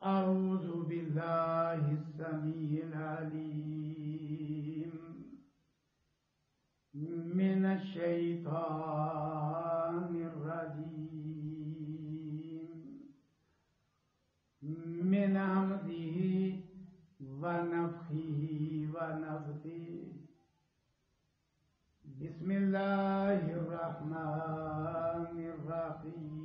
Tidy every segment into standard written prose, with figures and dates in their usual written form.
أعوذ بالله السميع العليم من الشيطان الرجيم من همزه ونفخه ونفثه بسم الله الرحمن الرحيم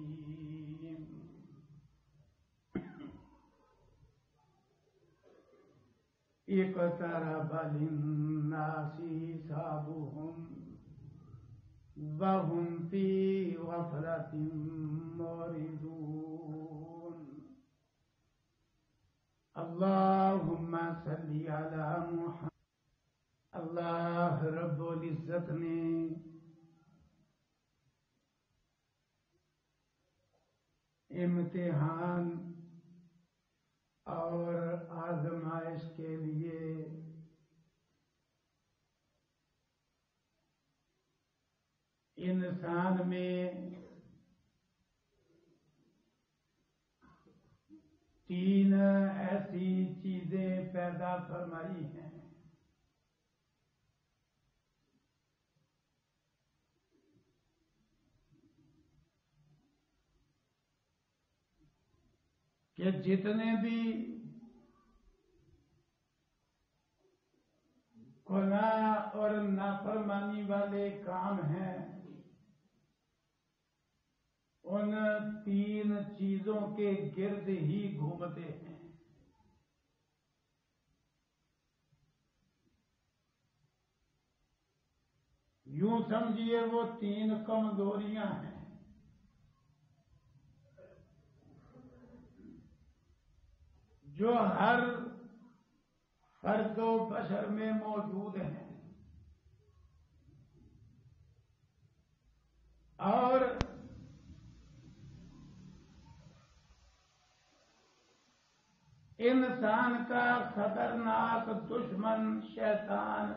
اقترب للناس حسابهم وهم في غفلة معرضون اللهم صل على محمد. اللہ رب العزت نے امتحان اور آزمائش کے لیے انسان میں تین ایسی چیزیں پیدا فرمائی ہیں کہ جتنے بھی گناہ اور نافرمانی والے کام ہیں ان تین چیزوں کے گرد ہی گھومتے ہیں. یوں سمجھیے وہ تین کمزوریاں ہیں جو ہر فرد و بشر میں موجود ہیں اور انسان کا خطرناک دشمن شیطان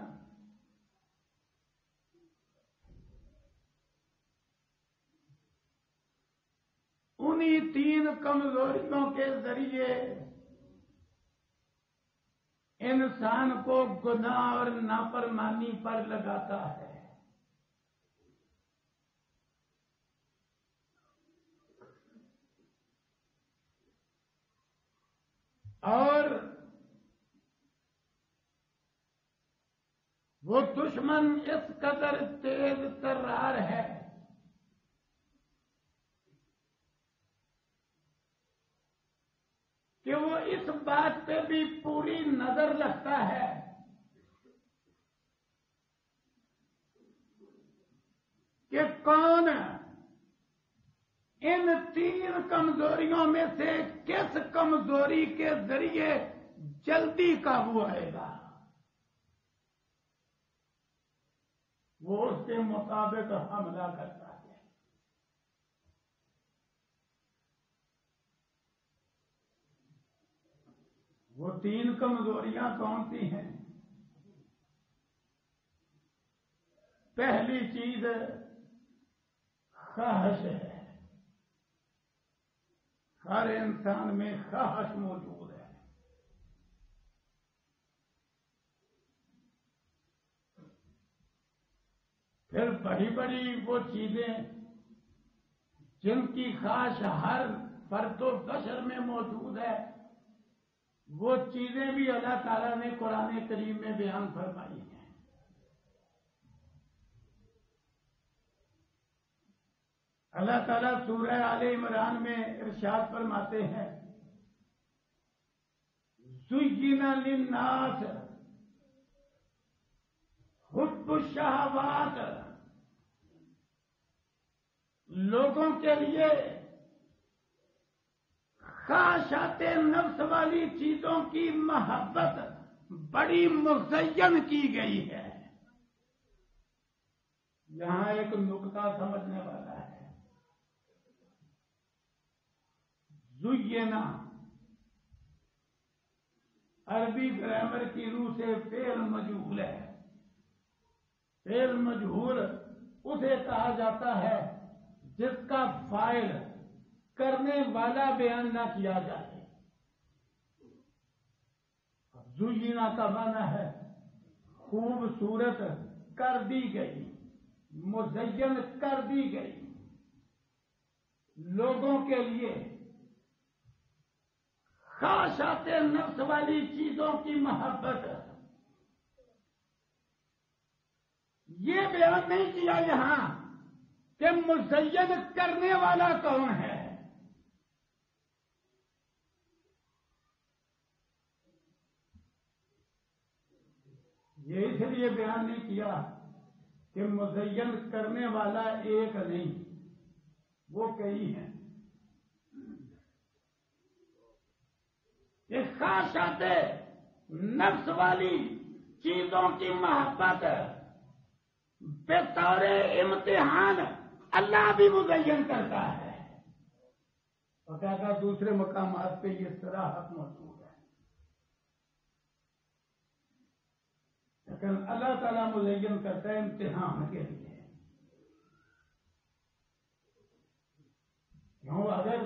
انہی تین کمزوریوں کے ذریعے انسان کو گناہ اور نافرمانی پر لگاتا ہے. اور وہ دشمن اس قدر تیز ترار ہے کہ وہ اس بات پہ بھی پوری نظر رکھتا ہے کہ کون ان تین کمزوریوں میں سے کس کمزوری کے ذریعے جلدی قابو آئے گا وہ اس کے مطابق حملہ کرتا ہے. وہ تین کمزوریاں کون سی ہیں؟ پہلی چیز خواہش ہے. ہر انسان میں خواہش موجود ہے. پھر بڑی بڑی وہ چیزیں جن کی خواہش ہر فرد و بشر میں موجود ہے وہ چیزیں بھی اللہ تعالیٰ نے قرآن کریم میں بیان فرمائی ہیں. اللہ تعالیٰ سورہ آل عمران میں ارشاد فرماتے ہیں زُيِّنَ لِلنَّاسِ حُبُّ الشَّهَوَاتِ. لوگوں کے لیے خواہشات نفس والی چیزوں کی محبت بڑی مزین کی گئی ہے. یہاں ایک نقطہ سمجھنے والا ہے. زُيِّنَ عربی گرامر کی روح سے فعل مجہول ہے. فعل مجہول اسے کہا جاتا ہے جس کا فاعل کرنے والا بیان نہ کیا جائے. زینا کا معنی ہے خوبصورت کر دی گئی، مزین کر دی گئی لوگوں کے لیے خواہشات نفس والی چیزوں کی محبت۔ یہ بیان نہیں کیا یہاں کہ مزین کرنے والا کون ہے، یہ اس لیے بیان نہیں کیا کہ مزین کرنے والا ایک نہیں، وہ کئی ہیں۔ یہ خواہشات نفس والی چیزوں کی محبت بطور امتحان اللہ بھی مزین کرتا ہے، اور کہتا دوسرے مقامات پہ یہ صراحت موجود ہے، لیکن اللہ تعالیٰ مزین کرتا ہے امتحان کے لیے۔ کیوں؟ اگر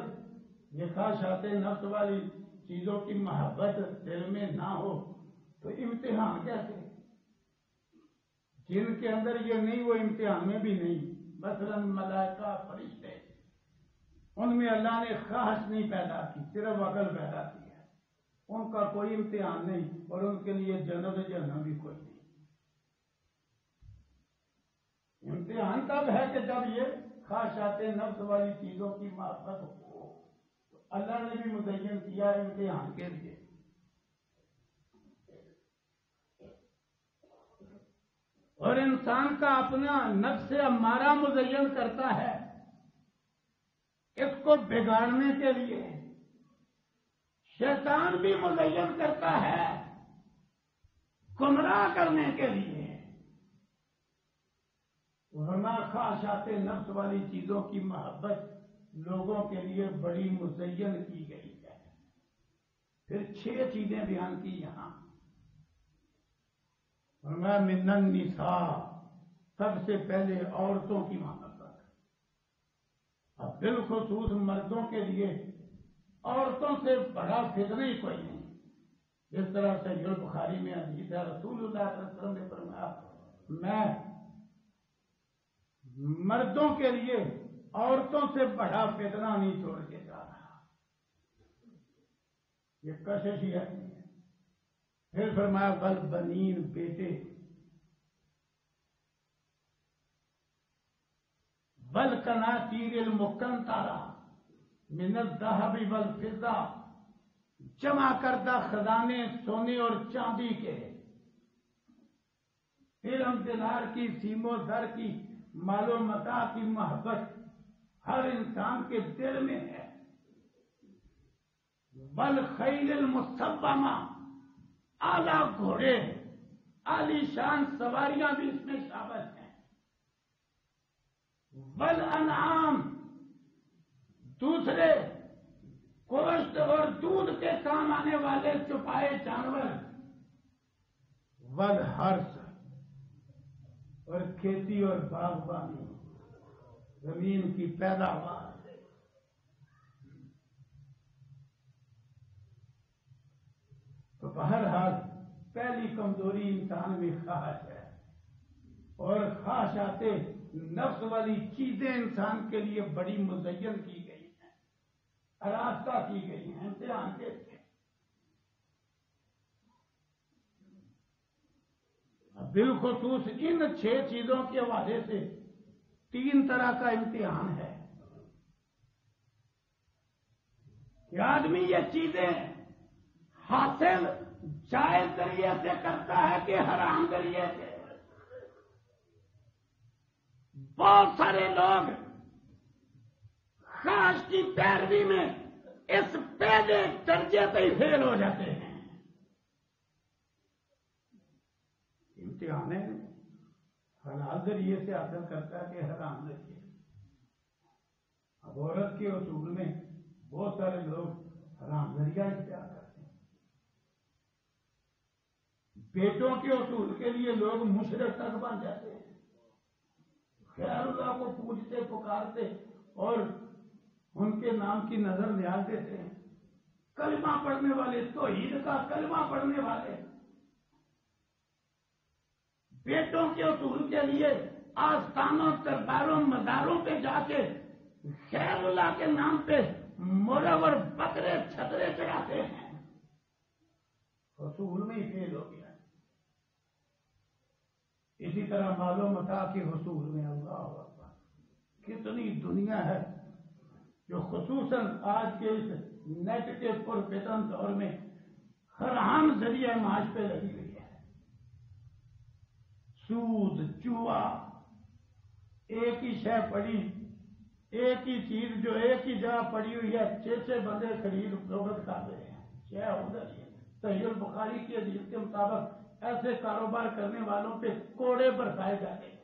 یہ خواہشات نفس والی چیزوں کی محبت دل میں نہ ہو تو امتحان کیسے؟ جن کے اندر یہ نہیں وہ امتحان میں بھی نہیں، مثلا ملائکہ فرشتے، ان میں اللہ نے خواہش نہیں پیدا کی، صرف عقل پیدا کی ہے، ان کا کوئی امتحان نہیں، اور ان کے لیے جنت جہنم بھی کوئی نہیں۔ امتحان تب ہے کہ جب یہ خواہشات نفس والی چیزوں کی محبت ہو، تو اللہ نے بھی مزین کیا امتحان کے لیے۔ اور انسان کا اپنا نفس امارہ مزین کرتا ہے اس کو بگاڑنے کے لیے، شیطان بھی مزین کرتا ہے گمراہ کرنے کے لیے۔ ورنہ خواہشات نفس والی چیزوں کی محبت لوگوں کے لیے بڑی مزین کی گئی ہے۔ پھر 6 چیزیں بیان کی یہاں۔ فرمایا من النساء، سب سے پہلے عورتوں کی محبت، اب بالخصوص مردوں کے لیے عورتوں سے بڑا فتنہ ہی کوئی نہیں۔ جس طرح سے بخاری میں حدیث ہے، رسول اللہ صلی اللہ علیہ وسلم نے فرمایا میں مردوں کے لیے عورتوں سے بڑا فتنہ نہیں چھوڑ کے جا رہا، یہ کشش ہی ہے۔ پھر فرمایا بل بنین، بیٹے، بل قناطیر المقنطرہ من الذهب والفضہ، جمع کردہ خزانے سونے اور چاندی کے، درہم دینار کی، سیم و زر کی، مال و متاع کی محبت ہر انسان کے دل میں ہے۔ بل خیل المصومہ، اعلیٰ گھوڑے، عالی شان سواریاں بھی اس میں شامل ہیں۔ بل انعام، دوسرے گوشت اور دودھ کے کام آنے والے چھپائے جانور۔ بل حرث، اور کھیتی اور باغبانی، زمین کی پیداوار۔ تو بہرحال پہلی کمزوری انسان میں خواہش ہے، اور خواہشات نفس والی چیزیں انسان کے لیے بڑی مزین کی گئی ہیں، آراستہ کی گئی ہیں امتحان کے لیے۔ بالخصوص ان 6 چیزوں کے حوالے سے 3 طرح کا امتحان ہے کہ آدمی یہ چیزیں حاصل جائز ذریعے سے کرتا ہے کہ حرام ذریعے سے۔ بہت سارے لوگ خواہش کی پیروی میں اس پہلے درجے پہ ہی فیل ہو جاتے ہیں۔ امتحان ہے، حلال ذریعے سے حاصل کرتا ہے کہ حرام ذریعے۔ اب عورت کے اصول میں بہت سارے لوگ حرام ذریعہ اختیار کرتے ہیں، بیٹوں کے اصول کے لیے لوگ مشرک تک بن جاتے ہیں، خیر اللہ کو پوجتے پکارتے اور ان کے نام کی نظر نیاز دیتے ہیں۔ کلمہ پڑھنے والے، توحید کا کلمہ پڑھنے والے، بیٹوں کے اصول کے لیے آستانوں، درباروں، مزاروں پہ جا کے خیر اللہ کے نام پہ مرغ اور بکرے چھترے چڑھاتے ہیں، حصول میں ہی فیل ہو گیا۔ اسی طرح مال و متاع کے حصول میں اللہ اکبر کتنی دنیا ہے جو خصوصاً آج کے اس نیٹ کے پرفتن دور میں حرام ذریعہ معاش پہ لگی ہوئی ہے۔ سود، جوا، ایک ہی شے پڑی، ایک ہی چیز جو ایک ہی جگہ پڑی ہوئی ہے، 6 بندے خرید فروخت کر رہے ہیں، شے ادھر ہی ہے۔ صحیح البخاری کی حدیث کے مطابق ایسے کاروبار کرنے والوں پہ کوڑے برسائے جاتے ہیں۔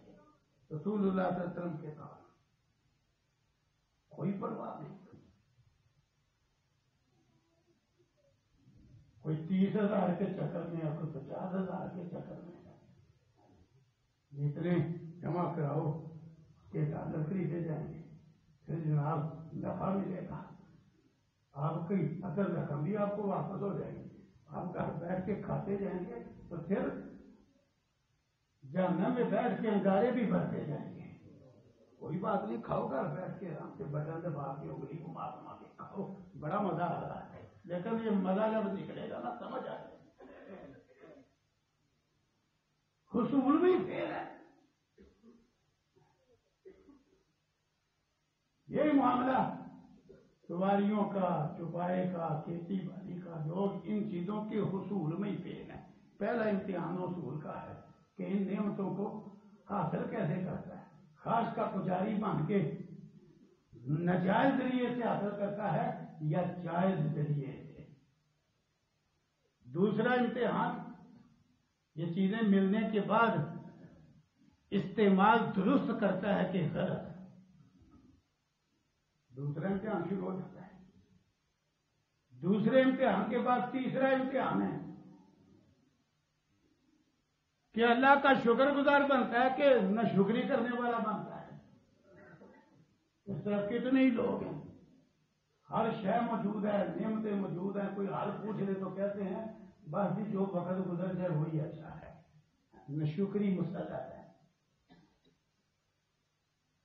رسول اللہ صلی اللہ علیہ وسلم کے کہا کوئی پرواہ نہیں، کوئی 30,000 کے چکر میں ہے، کوئی 50,000 کے چکر میں ہے، جتنے جمع کراؤ کہ ڈالر خریدے جائیں گے، پھر جناب نفع ملے گا، آپ کی اصل رقم بھی آپ کو واپس ہو جائے گی، آپ گھر بیٹھ کے کھاتے جائیں گے تو پھر جہنم میں بیٹھ کے انگارے بھی بھرتے جائیں گے۔ کوئی بات نہیں، کھاؤ گھر بیٹھ کے آرام سے، بٹن دبا کے انگلی گھما گھما کے کھاؤ، بڑا مزہ آ رہا ہے، لیکن یہ مزہ جب نکلے گا نا سمجھ آ جائے گا حصول بھی فیل ہے۔ یہی معاملہ سواریوں کا، چوپائے کا، کھیتی باڑی کا، لوگ ان چیزوں کے حصول میں ہی فیل ہیں۔ پہلا امتحان حصول کا ہے کہ ان نعمتوں کو حاصل کیسے کرتا ہے، خاص کا پجاری بن کے ناجائز ذریعے سے حاصل کرتا ہے یا جائز ذریعے سے۔ دوسرا امتحان یہ چیزیں ملنے کے بعد استعمال درست کرتا ہے کہ غلط۔ دوسرا امتحان شروع ہو جاتا ہے۔ دوسرے امتحان کے بعد تیسرا امتحان ہے کہ اللہ کا شکر گزار بنتا ہے کہ نہ شکری کرنے والا بنتا ہے۔ اس طرح کتنے ہی لوگ ہیں، ہر شے موجود ہے، نعمتیں موجود ہیں، کوئی حال پوچھ لے تو کہتے ہیں بس جی جو وقت گزر جائے وہی اچھا ہے، نہ شکری مسلط ہے۔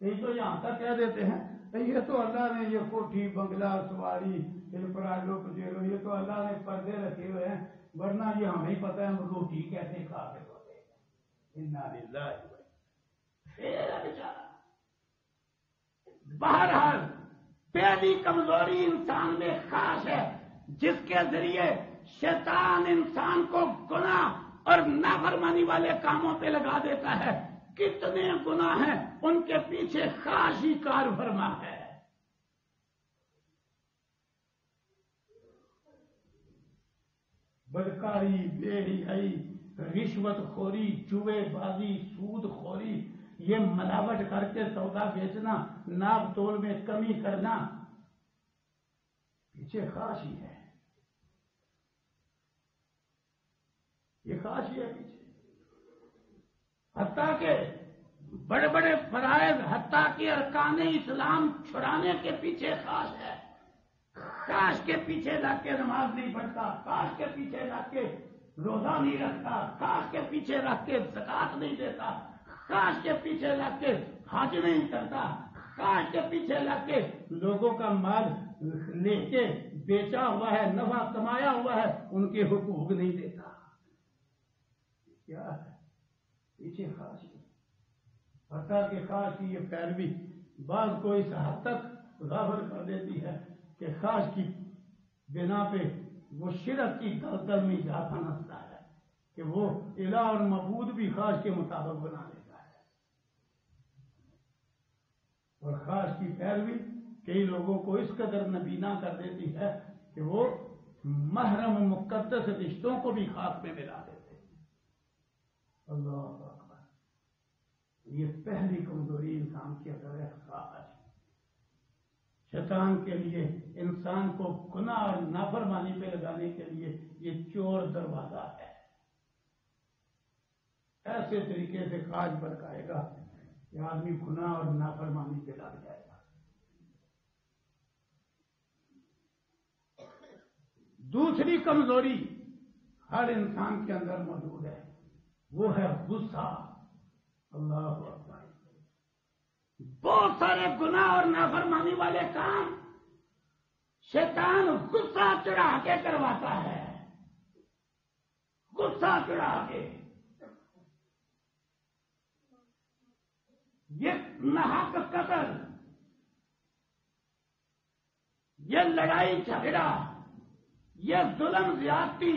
یہ تو یہاں تک کہہ دیتے ہیں یہ تو اللہ نے یہ کوٹھی بنگلہ سواری پراڈو پجیرو یہ تو اللہ نے پردے رکھے ہوئے ہیں، ورنہ یہ ہمیں پتہ ہے ہم روٹی کیسے کھاتے ہوتے ہیں۔ بہرحال پہلی کمزوری انسان میں خاص ہے جس کے ذریعے شیطان انسان کو گناہ اور نافرمانی والے کاموں پہ لگا دیتا ہے۔ کتنے گناہ ہیں ان کے پیچھے خاص ہی کار فرما ہے۔ بدکاری، بے حیائی، رشوت خوری، جوئے بازی، سود خوری، یہ ملاوٹ کر کے سودا بیچنا، ناپ تول میں کمی کرنا، پیچھے خاص ہی ہے، یہ خاص ہی ہے پیچھے۔ حتیٰ کہ بڑے بڑے فرائض، حتیٰ کہ ارکان اسلام چھڑانے کے پیچھے خاص ہے۔ خاص کے پیچھے لگ کے نماز نہیں پڑھتا، خاص کے پیچھے لگ کے روزہ نہیں رکھتا، خاص کے پیچھے رکھ کے زکات نہیں دیتا، خاص کے پیچھے لگ کے حج نہیں کرتا، خاص کے پیچھے لگ کے لوگوں کا مال لے کے بیچا ہوا ہے، نفع کمایا ہوا ہے، ان کے حقوق نہیں دیتا۔ کیا ہے پیچھے خاص ہی، حتیٰ کہ خاص کی یہ پیروی بعض کو اس حد تک غافل کر دیتی ہے کہ خاص کی بنا پہ وہ شرک کی دلدل میں جا پھنستا ہے کہ وہ الہ اور معبود بھی خاص کے مطابق بنا لیتا ہے، اور خاص کی پیروی کئی لوگوں کو اس قدر نبینا کر دیتی ہے کہ وہ محرم مقدس رشتوں کو بھی خاص میں ملا دیتے ہیں۔ اللہ اکبر، یہ پہلی کمزوری انسان کی اثر ہے خاص۔ شیطان کے لیے انسان کو گناہ اور نافرمانی پہ لگانے کے لیے یہ چور دروازہ ہے، ایسے طریقے سے کاج بھڑکائے گا کہ آدمی گناہ اور نافرمانی پہ لگ جائے گا۔ دوسری کمزوری ہر انسان کے اندر موجود ہے، وہ ہے غصہ۔ اللہ اکبر۔ بہت سارے گناہ اور نافرمانی والے کام شیطان غصہ چڑھا کے کرواتا ہے، غصہ چڑھا کے۔ یہ ناحق قتل، یہ لڑائی جھگڑا، یہ ظلم زیادتی،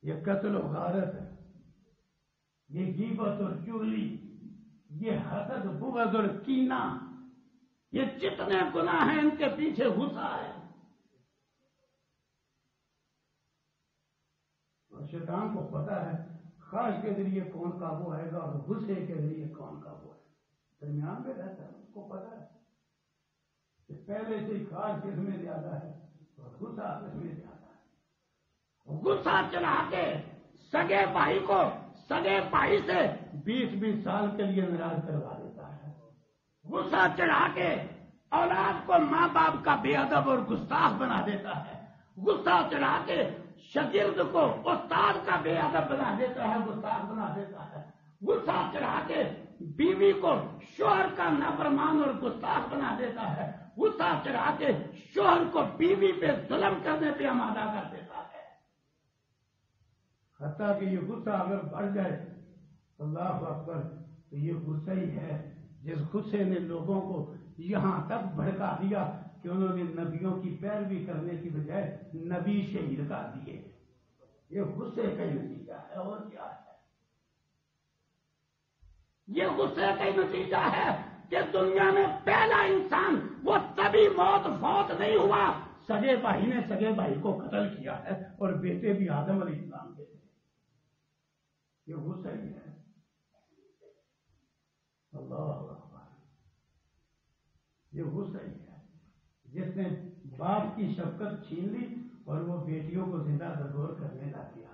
یہ قتل و غارت، یہ غیبت اور چغلی، یہ حسد بغض اور کینہ، یہ جتنے گناہ ہیں ان کے پیچھے غصہ ہے۔ اور شیطان کو پتا ہے خواہش کے ذریعے کون قابو آئے گا اور غصے کے ذریعے کون قابو آئے گا، درمیان میں رہتا ہے، اس کو پتا ہے کہ پہلے سے خواہش کس میں زیادہ ہے اور غصہ کس میں زیادہ ہے۔ غصہ چڑھا کے سگے بھائی کو سگے بھائی سے 20-20 سال کے لیے ناراض کروا دیتا ہے۔ غصہ چڑھا کے اولاد کو ماں باپ کا بے ادب اور گستاخ بنا دیتا ہے۔ غصہ چڑھا کے شاگرد کو استاد کا بے ادب بنا دیتا ہے، گستاخ بنا دیتا ہے۔ غصہ چڑھا کے بیوی کو شوہر کا نافرمان اور گستاخ بنا دیتا ہے۔ غصہ چڑھا کے شوہر کو بیوی پہ ظلم کرنے پہ آمادہ کر دیتا ہے۔ حتیٰ کہ یہ غصہ اگر بڑھ جائے، اللہ اکبر، تو یہ غصہ ہی ہے جس غصے نے لوگوں کو یہاں تک بھڑکا دیا کہ انہوں نے نبیوں کی پیروی کرنے کی بجائے نبی شہید کر دیے۔ یہ غصے کا ہی نتیجہ ہے، اور کیا ہے؟ یہ غصے کا ہی نتیجہ ہے کہ دنیا میں پہلا انسان وہ تبھی موت فوت نہیں ہوا، سگے بھائی نے سگے بھائی کو قتل کیا ہے، اور بیٹے بھی آدم علیہ السلام کے تھے۔ یہ غصہ ہی ہے۔ اللہ اکبر، یہ غصہ ہی ہے جس نے باپ کی شفقت چھین لی اور وہ بیٹیوں کو زندہ درگور کرنے لگ گیا۔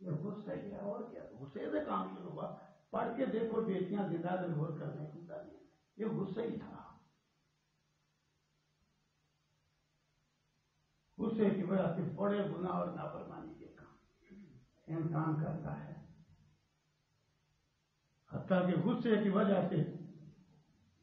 یہ غصہ ہی ہے، اور کیا؟ غصے سے کام شروع ہوا۔ پڑھ کے دیکھو بیٹیاں زندہ درگور کرنے کی تعلیم، یہ غصہ ہی تھا۔ غصے کی وجہ سے بڑے گناہ اور نافرمانی کے کام انسان کرتا ہے۔ حتیٰ کہ غصے کی وجہ سے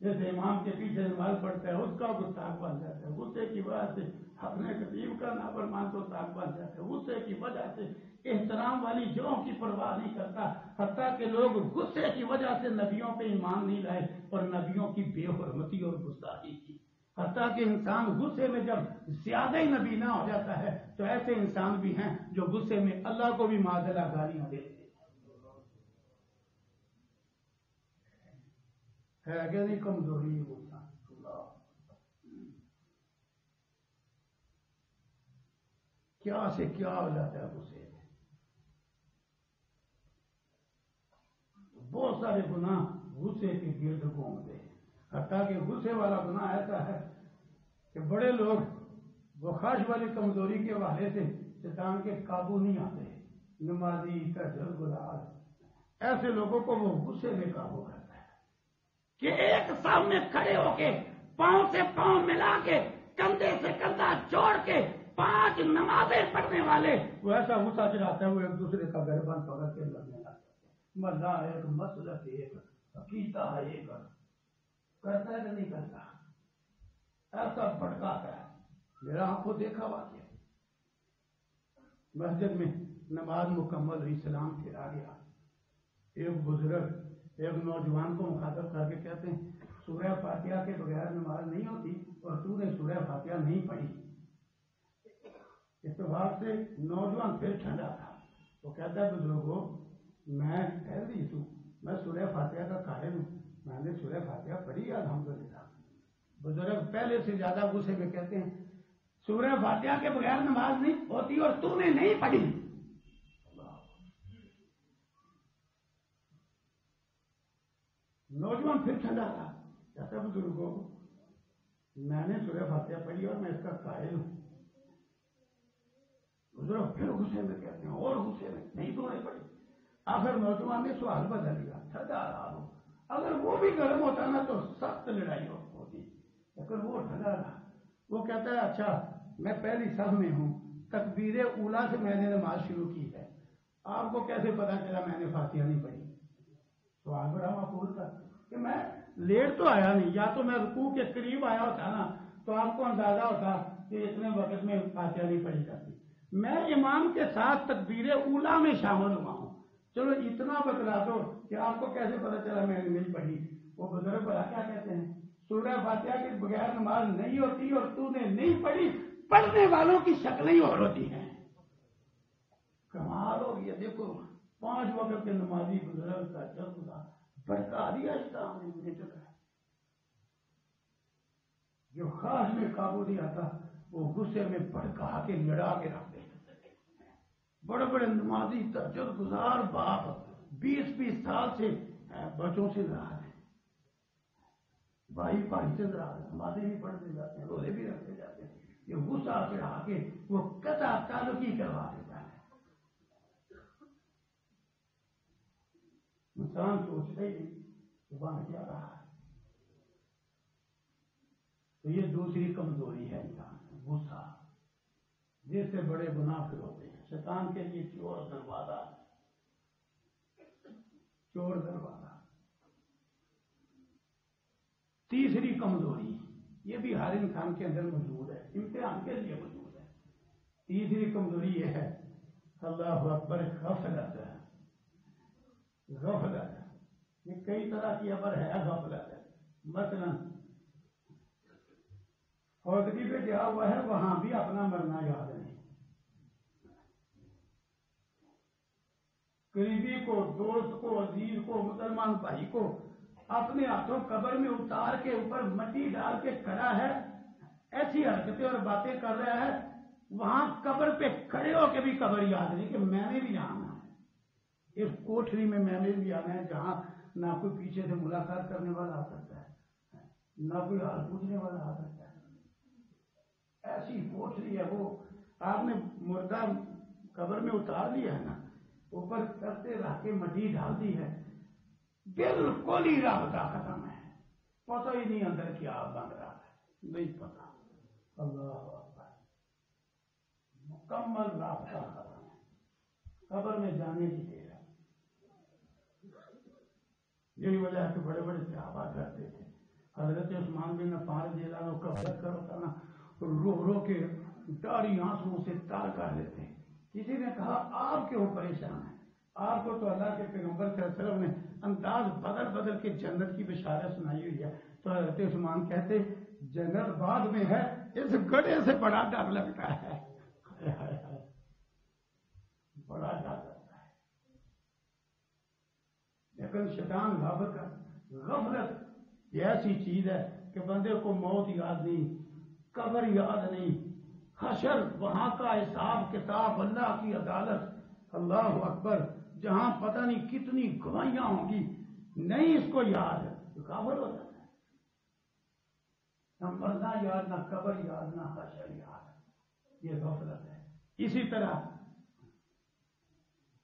جیسے امام کے پیچھے نماز پڑھتا ہے اس کا گستاخ بن جاتا ہے، غصے کی وجہ سے اپنے قریب کا نافرمان گستاخ بن جاتا ہے، غصے کی وجہ سے احترام والی جگہوں کی پرواہ نہیں کرتا، حتیٰ کہ لوگ غصے کی وجہ سے نبیوں پہ ایمان نہیں لائے اور نبیوں کی بے حرمتی اور گستاخی کی۔ حتیٰ کہ انسان غصے میں جب زیادہ ہی نبینا ہو جاتا ہے تو ایسے انسان بھی ہیں جو غصے میں اللہ کو بھی معذلہ گالیاں دیتے ہے کہ نہیں؟ کمزوری غصہ کیا سے کیا ہو جاتا ہے غصے میں۔ بہت سارے گناہ غصے کے گرد گھومتے ہیں، حتیٰ کہ غصے والا گناہ ایسا ہے کہ بڑے لوگ وہ خواہش والی کمزوری کے حوالے سے شیطان کے قابو نہیں آتے، نمازی تہجد گزار ایسے لوگوں کو وہ غصے میں قابو کرتا ہے کہ ایک سامنے کھڑے ہو کے پاؤں سے پاؤں ملا کے کندھے سے کندھا جوڑ کے 5 نمازیں پڑھنے والے وہ ایسا غصہ چڑھاتا ہے وہ ایک دوسرے کا گربان پکڑ کے لڑنے لگتا ہے۔ مذہب ایک، مسلک ایک، عقیدہ ایک، کرتا ہے کہ نہیں کرتا؟ ایسا بھڑکاتا ہے۔ میرا آنکھوں دیکھا واقعہ، مسجد میں نماز مکمل ہوئی، سلام پھیرا گیا، ایک بزرگ ایک نوجوان کو مخاطب کر کے کہتے ہیں سورہ فاتحہ کے بغیر نماز نہیں ہوتی اور تو نے سورہ فاتحہ نہیں پڑھی۔ اتفاق سے نوجوان پھر ٹھنڈا تھا، وہ کہتا ہے بزرگوں میں حدیث ہوں، میں سورہ فاتحہ کا قائل ہوں، میں نے سورہ فاتحہ پڑھی الحمدللہ۔ بزرگ پہلے سے زیادہ غصے میں کہتے ہیں سورہ فاتحہ کے بغیر نماز نہیں ہوتی اور تو نے نہیں پڑھی۔ نوجوان پھر ٹھنڈا تھا، کہتا ہے بزرگوں میں نے سورہ فاتحہ پڑھی اور میں اس کا قائل ہوں۔ بزرگ پھر غصے میں کہتے ہیں اور غصے میں نہیں تو نہیں پڑھی۔ آخر نوجوان نے سوال بدل لیا، ٹھنڈا رہا ہو، اگر وہ بھی گرم ہوتا نا تو سخت لڑائی ہوتی، لیکن وہ ٹھنڈا رہا۔ وہ کہتا ہے اچھا میں پہلی صف میں ہوں، تکبیر اولا سے میں نے نماز شروع کی ہے، آپ کو کیسے پتا چلا میں نے فاتحہ نہیں پڑھی؟ تو آج بڑا معقول تھا کہ میں لیٹ تو آیا نہیں، یا تو میں رکوع کے قریب آیا ہوتا نا تو آپ کو اندازہ ہوتا کہ اتنے وقت میں فاتحہ نہیں پڑھی جاتی۔ میں امام کے ساتھ تکبیر اولا میں شامل ہوا ہوں، چلو اتنا بتلا دو کہ آپ کو کیسے پتا چلا میں نے نہیں پڑھی۔ وہ بزرگ بڑا کیا کہتے ہیں، سورہ فاتحہ کے بغیر نماز نہیں ہوتی اور تو نے نہیں پڑھی، پڑھنے والوں کی شکلیں ہی اور ہوتی ہیں۔ کمال ہو گیا، دیکھو 5 وقت کے نمازی بزرگ کا چل خدا بڑکا دیا اسلام نے مجھے چلا ہے۔ جو خاص میں قابو نہیں آتا وہ غصے میں بڑکا کے لڑا کے رکھ دیتے۔ بڑے بڑے نمازی تہجد گزار باپ 20 سال سے بچوں سے ناراض ہیں، بھائی سے ناراض ہیں، نمازیں بھی پڑھتے جاتے ہیں، روزے بھی رکھتے جاتے ہیں، یہ غصہ چڑھا کے وہ قطع تعلقی کروا دیتا ہے۔ انسان سوچتا ہی نہیں زبان کیا رہا ہے۔ تو یہ دوسری کمزوری ہے انسان، غصہ، جس سے بڑے گناہ پھر ہوتے ہیں۔ شیطان کے لیے چور دروازہ، چور دروازہ۔ تیسری کمزوری، یہ بھی ہر انسان کے اندر موجود ہے، امتحان کے لیے موجود ہے۔ تیسری کمزوری یہ ہے، اللہ اکبر، غفلت۔ غفلت یہ کئی طرح کی ابر ہے، غفلت ہے۔ مثلا فوتگی پہ گیا ہوا ہے، وہاں بھی اپنا مرنا یاد نہیں، قریبی کو، دوست کو، عزیز کو، مسلمان بھائی کو اپنے ہاتھوں قبر میں اتار کے اوپر مٹی ڈال کے کھڑا ہے، ایسی حرکتیں اور باتیں کر رہا ہے، وہاں قبر پہ کھڑے ہو کے بھی قبر یاد نہیں کہ میں نے بھی آنا ہے، اس کوٹری میں نے بھی آنا ہے جہاں نہ کوئی پیچھے سے ملاقات کرنے والا آ سکتا ہے، نہ کوئی حال پوچھنے والا آ سکتا ہے۔ ایسی کوٹری ہے وہ، آپ نے مردہ قبر میں اتار لیا ہے نا، اوپر کرتے رہ کے مٹی ڈال دی ہے، بالکل ہی رابطہ ختم ہے، پتہ ہی نہیں اندر کیا بن رہا ہے، نہیں پتا۔ اللہ اکبر، مکمل رابطہ ختم ہے، قبر میں جانے کی دیر ہے۔ یہی وجہ ہے کہ بڑے بڑے صحابہ کرتے تھے، حضرت عثمان بن عفان رضی اللہ عنہ کا ذکر ہوتا نا، رو رو کے داڑھی آنسوؤں سے تار کر لیتے۔ کسی نے کہا آپ کیوں پریشان ہیں، آپ کو تو اللہ کے پیغمبر صلی اللہ علیہ وسلم نے انداز بدل بدل کے جنت کی بشارت سنائی ہوئی ہے۔ تو حضرت عثمان کہتے جنت بعد میں ہے، اس گڑھے سے بڑا ڈر لگتا ہے، بڑا ڈر لگتا ہے۔ لیکن شیطان غفلت یہ ایسی چیز ہے کہ بندے کو موت یاد نہیں، قبر یاد نہیں، حشر، وہاں کا حساب کتاب، اللہ کی عدالت، اللہ اکبر، جہاں پتہ نہیں کتنی گواہیاں ہوں گی، نہیں اس کو یاد ہے، غافل ہو جاتا ہے۔ نہ مرنا یاد، نہ قبر یاد، نہ حشر یاد، یہ غفلت ہے۔ اسی طرح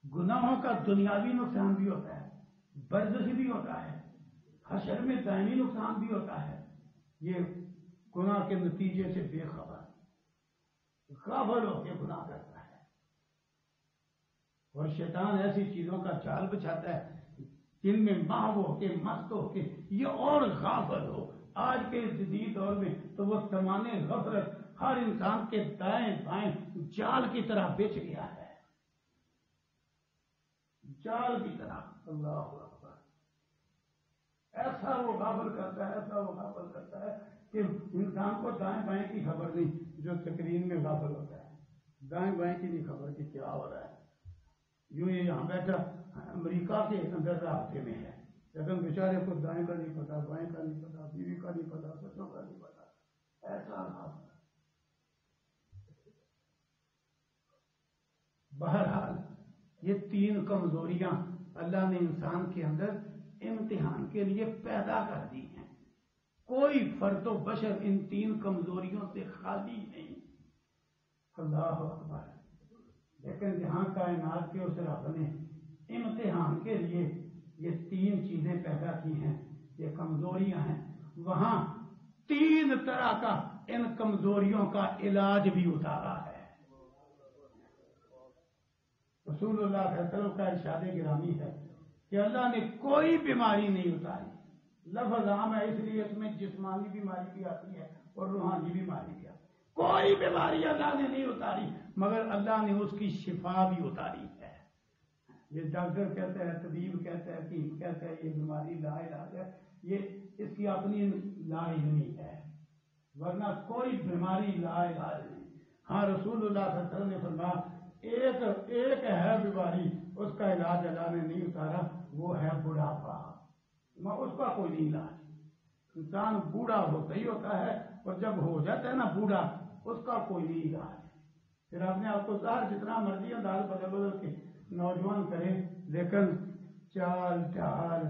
گناہوں کا دنیاوی نقصان بھی ہوتا ہے، برزخی بھی ہوتا ہے، حشر میں دائمی نقصان بھی ہوتا ہے۔ یہ گناہ کے نتیجے سے بے خبر، غافل ہو کے گناہ کرتا ہے، اور شیطان ایسی چیزوں کا جال بچھاتا ہے جن میں محو ہو کے، مست ہو کے یہ اور غافل ہو۔ آج کے جدید دور میں تو وہ سامان غفلت ہر انسان کے دائیں بائیں جال کی طرح بچھ گیا ہے، جال کی طرح۔ اللہ اکبر، ایسا وہ غافل کرتا ہے، ایسا وہ غافل کرتا ہے کہ انسان کو دائیں بائیں کی خبر نہیں، جو سکرین میں غافل ہوتا ہے، دائیں بائیں کی نہیں خبر کہ کیا ہو رہا ہے۔ یوں ہی یہاں بیٹھا امریکہ کے اندر رابطے میں ہے، لیکن بیچارے کو دائیں کا نہیں پتا، بائیں کا نہیں پتا، بیوی کا نہیں پتا، بچوں کا نہیں پتا، ایسا غافل۔ بہرحال یہ 3 کمزوریاں اللہ نے انسان کے اندر امتحان کے لیے پیدا کر دی ہیں، کوئی فرد و بشر ان 3 کمزوریوں سے خالی نہیں۔ اللہ اکبر، لیکن جہاں کائنات کے اس رب نے امتحان کے لیے یہ 3 چیزیں پیدا کی ہیں، یہ کمزوریاں ہیں، وہاں 3 طرح کا ان کمزوریوں کا علاج بھی اتارا ہے۔ رسول اللہ صلی اللہ علیہ وسلم کا ارشاد گرامی ہے کہ اللہ نے کوئی بیماری نہیں اتاری۔ لفظ عام ہے اس لیے اس میں جسمانی بیماری بھی آتی ہے اور روحانی بیماری بھی آتی ہے۔ کوئی بیماری اللہ نے نہیں اتاری مگر اللہ نے اس کی شفا بھی اتاری ہے۔ یہ ڈاکٹر کہتا ہے، طبیب کہتا ہے، حکیم کہتا ہے یہ بیماری لا علاج ہے، یہ اس کی اپنی لا علمی ہے، ورنہ کوئی بیماری لا علاج نہیں۔ ہاں رسول اللہ صلی اللہ علیہ وسلم نے فرمایا ایک ہے بیماری اس کا علاج اللہ نے نہیں اتارا، وہ ہے بڑھاپا، اس کا کوئی نہیں علاج۔ انسان بوڑھا ہوتا ہی ہوتا ہے اور جب ہو جاتا ہے نا بوڑھا اس کا کوئی نہیں علاج۔ پھر اپنے آپ کو ظاہر جتنا مرضی انداز بدل بدل کے نوجوان کرے، لیکن چال ڈھال،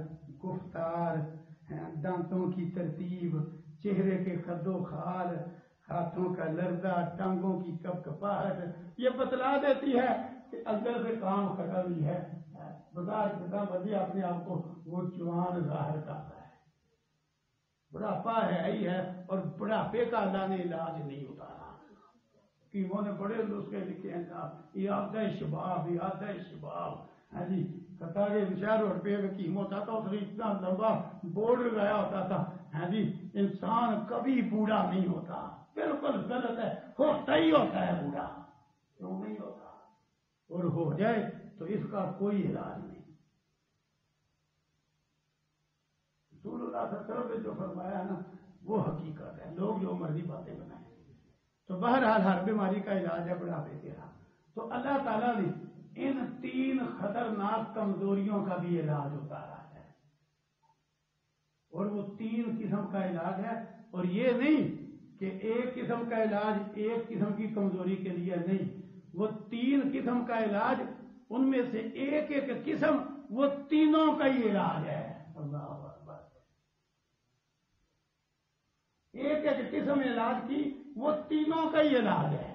گفتار، دانتوں کی ترتیب، چہرے کے خد و خال، ہاتھوں کا لرزہ، ٹانگوں کی کپکپاہٹ یہ بتلا دیتی ہے کہ اندر سے کام ختم ہی ہے۔ بظاہر جتنا مرضی اپنے آپ کو وہ جوان ظاہر کرتا ہے، بڑھاپا ہے ہی ہے، اور بڑھاپے کا اللہ نے علاج نہیں اتارا۔ حکیموں نے بڑے نسخے لکھے ہیں صاحب، اعادہ شباب، اعادہ شباب۔ ہاں جی، قطار شہر روڈ پہ ایک حکیم ہوتا تھا، اس نے اتنا لمبا بورڈ لگایا ہوتا تھا، ہاں جی، انسان کبھی بوڑھا نہیں ہوتا۔ بالکل غلط ہے، ہوتا ہی ہوتا ہے بوڑھا، کیوں نہیں ہوتا؟ اور ہو جائے تو اس کا کوئی علاج نہیں۔ رسول اللہ صلی اللہ علیہ وسلم نے جو فرمایا نا وہ حقیقت ہے، لوگ جو مرضی باتیں بنائیں۔ تو بہرحال ہر بیماری کا علاج ہے بڑھاپے کے ہاں۔ تو اللہ تعالیٰ نے ان 3 خطرناک کمزوریوں کا بھی علاج اتارا ہے، اور وہ 3 قسم کا علاج ہے، اور یہ نہیں کہ ایک قسم کا علاج ایک قسم کی کمزوری کے لیے نہیں، وہ 3 قسم کا علاج، ان میں سے ایک قسم وہ تینوں کا ہی علاج ہے۔ اللہ اکبر۔ ایک قسم علاج کی وہ تینوں کا ہی علاج ہے۔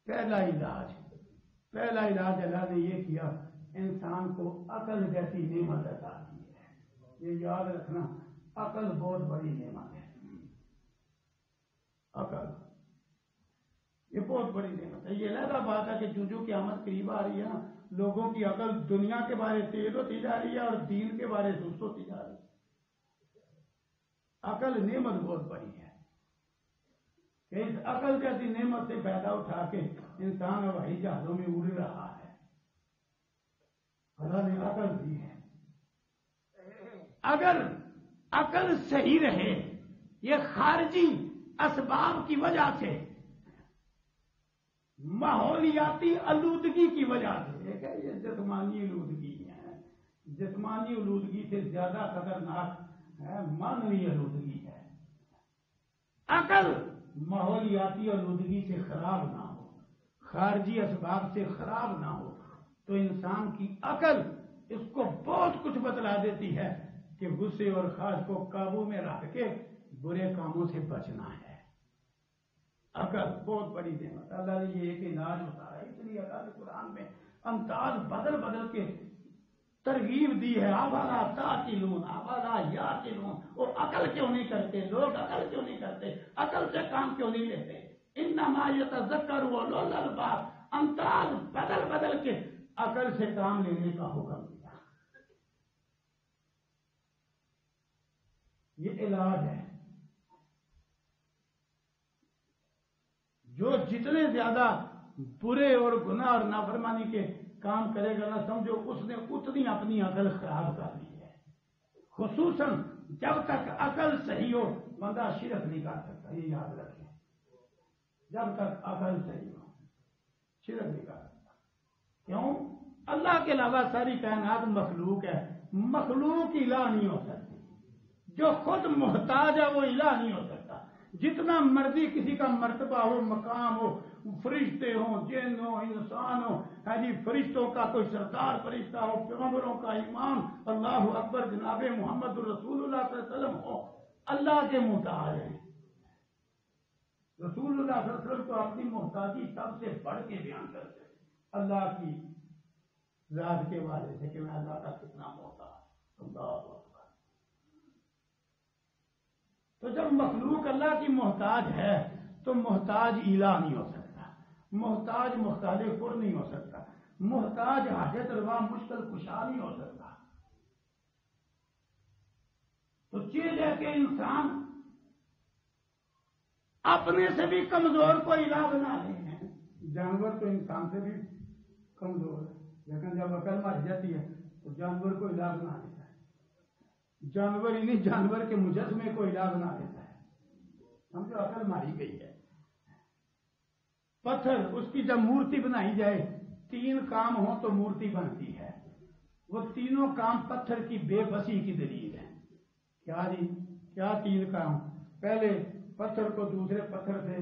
پہلا علاج اللہ نے یہ کیا، انسان کو عقل جیسی نعمت عطا کی ہے۔ یہ یاد رکھنا، عقل بہت بڑی نعمت ہے۔ عقل یہ بہت بڑی نعمت ہے۔ یہ علیحدہ بات ہے کہ جو قیامت قریب آ رہی ہے نا، لوگوں کی عقل دنیا کے بارے تیز ہوتی جا رہی ہے اور دین کے بارے سست ہوتی جا رہی ہے۔ عقل نعمت بہت بڑی ہے کہ اس عقل جیسی نعمت سے فائدہ اٹھا کے انسان ہوائی جہازوں میں اڑ رہا ہے۔ اللہ نے عقل دی ہے۔ اگر عقل صحیح رہے، یہ خارجی اسباب کی وجہ سے، ماحولیاتی آلودگی کی وجہ سے، یہ جسمانی آلودگی ہے، جسمانی آلودگی سے زیادہ خطرناک ہے معنوی آلودگی ہے۔ عقل ماحولیاتی آلودگی سے خراب نہ ہو، خارجی اسباب سے خراب نہ ہو، تو انسان کی عقل اس کو بہت کچھ بتلا دیتی ہے کہ غصے اور خواہش کو قابو میں رکھ کے برے کاموں سے بچنا ہے۔ عقل بہت بڑی نعمت، اللہ نے یہ ایک علاج اتارا ہے، اس لیے اللہ نے قرآن میں انداز بدل بدل کے ترغیب دی ہے۔ افلا تعقلون، افلا یعقلون، وہ عقل کیوں نہیں کرتے؟ لوگ عقل کیوں نہیں کرتے؟ عقل سے کام کیوں نہیں لیتے؟ انما یتذکر اولو الالباب، انداز بدل بدل کے عقل سے کام لینے کا حکم دیا۔ یہ علاج ہے۔ جو جتنے زیادہ برے اور گناہ اور نافرمانی کے کام کرے گا نا، سمجھو اس نے اتنی اپنی عقل خراب کر لی ہے۔ خصوصاً جب تک عقل صحیح ہو بندہ شرک نہیں کر سکتا، یہ یاد رکھیں۔ جب تک عقل صحیح ہو شرک نہیں کر سکتا۔ کیوں؟ اللہ کے علاوہ ساری کائنات مخلوق ہے، مخلوق الہ نہیں ہو سکتی۔ جو خود محتاج ہے وہ الہ نہیں ہو سکتا۔ جتنا مرضی کسی کا مرتبہ ہو، مقام ہو، فرشتے ہوں، جن ہو، انسان ہو، ہاں جی، فرشتوں کا کوئی سردار فرشتہ ہو، پیغمبروں کا امام اللہ اکبر جناب محمد رسول اللہ صلی اللہ علیہ وسلم ہو، اللہ کے محتاج ہیں۔ رسول اللہ صلی اللہ علیہ وسلم تو اپنی محتاجی سب سے بڑھ کے بیان کرتے ہیں اللہ کی ذات کے والے سے کہ میں اللہ کا کتنا محتاج۔ اللہ اکبر۔ تو جب مخلوق اللہ کی محتاج ہے تو محتاج الہ نہیں ہو سکتا، محتاج مختلف پر نہیں ہو سکتا، محتاج حاجت روا مشکل کشا نہیں ہو سکتا۔ تو چیز ہے کہ انسان اپنے سے بھی کمزور کو الہ بنا لے ہیں۔ جانور تو انسان سے بھی کمزور ہے، لیکن جب عقل مر جاتی ہے تو جانور کو الہ بنا لیتا ہے، جانور ہی نہیں جانور کے مجسمے کو الہ بنا لیتا ہے، سمجھو عقل ماری گئی ہے۔ پتھر اس کی جب مورتی بنائی جائے، 3 کام ہوں تو مورتی بنتی ہے، وہ تینوں کام پتھر کی بے بسی کی دلیل ہے۔ کیا جی؟ کیا 3 کام؟ پہلے پتھر کو دوسرے پتھر سے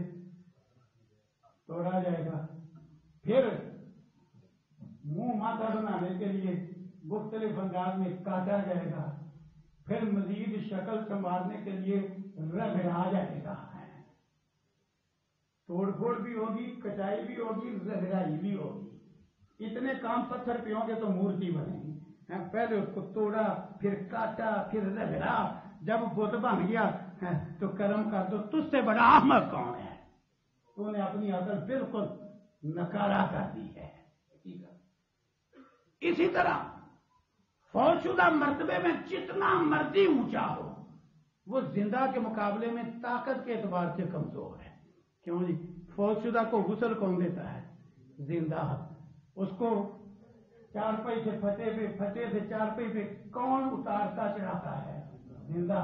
توڑا جائے گا، پھر منہ ماتھا بنانے کے لیے مختلف انداز میں کاٹا جائے گا، پھر مزید شکل سنوارنے کے لیے رگڑا جائے گا، توڑ پھوڑ بھی ہوگی، کٹائی بھی ہوگی، رگڑائی بھی ہوگی۔ اتنے کام پتھر پہ ہوں گے تو مورتی بنے گی۔ پہلے اس کو توڑا، پھر کاٹا، پھر رگڑا، جب بت بن گیا تو کرم کر دو، تجھ سے بڑا احمق کون ہے؟ تو نے اپنی عقل بالکل نکارا کر دی ہے۔ اسی طرح فوت شدہ مرتبے میں جتنا مرضی اونچا ہو، وہ زندہ کے مقابلے میں طاقت کے اعتبار سے کمزور ہے۔ کیوں جی؟ فوت شدہ کو غسل کون دیتا ہے؟ زندہ۔ اس کو چارپائی سے پھٹے پہ، پھٹے سے چارپائی پہ کون اتارتا چڑھاتا ہے؟ زندہ۔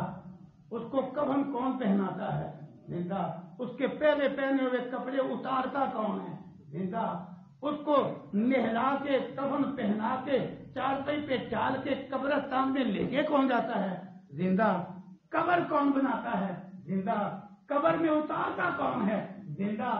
اس کو کفن کون پہناتا ہے؟ زندہ۔ اس کے پہلے پہنے ہوئے کپڑے اتارتا کون ہے؟ زندہ۔ اس کو نہلا کے کفن پہنا کے چارپائی پہ ڈال کے قبرستان میں لے کے کون جاتا ہے؟ زندہ۔ قبر کون بناتا ہے؟ زندہ۔ قبر میں اتارتا کون ہے؟ زندہ۔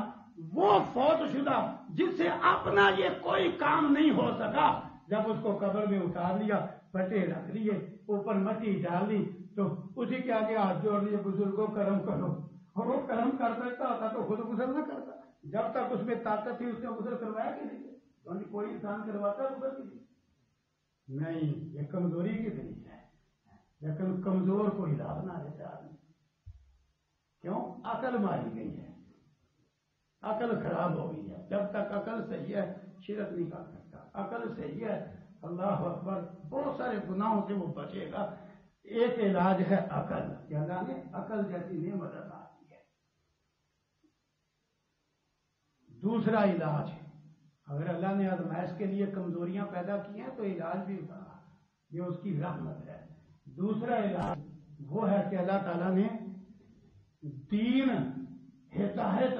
وہ فوت شدہ جس سے اپنا یہ کوئی کام نہیں ہو سکا، جب اس کو قبر میں اتار لیا، پٹے رکھ لیے، اوپر مٹی ڈال دی، تو اسی کے آگے ہاتھ جوڑ لیے، بزرگوں کرم کرو، اور وہ کرم کر سکتا ہوتا تو خود غسل نہ کرتا۔ جب تک اس میں طاقت تھی اس نے غسل کروایا کہ نہیں؟ کوئی انسان کرواتا غسل کی نہیں، یہ کمزوری کی دلیل ہے۔ لیکن کمزور کو الہ بنا دیتا آدمی، کیوں؟ عقل ماری گئی ہے، عقل خراب ہو گئی ہے۔ جب تک عقل صحیح ہے شرک نہیں کر سکتا، عقل صحیح ہے اللہ اکبر بہت سارے گناہوں سے وہ بچے گا۔ ایک علاج ہے عقل، کہ اللہ نے عقل جیسی نعمت عطا کی ہے۔ دوسرا علاج، اگر اللہ نے آزمائش کے لیے کمزوریاں پیدا کی ہیں تو علاج بھی ہوگا، یہ اس کی رحمت ہے۔ دوسرا علاج وہ ہے کہ اللہ تعالیٰ نے دین، ہدایت،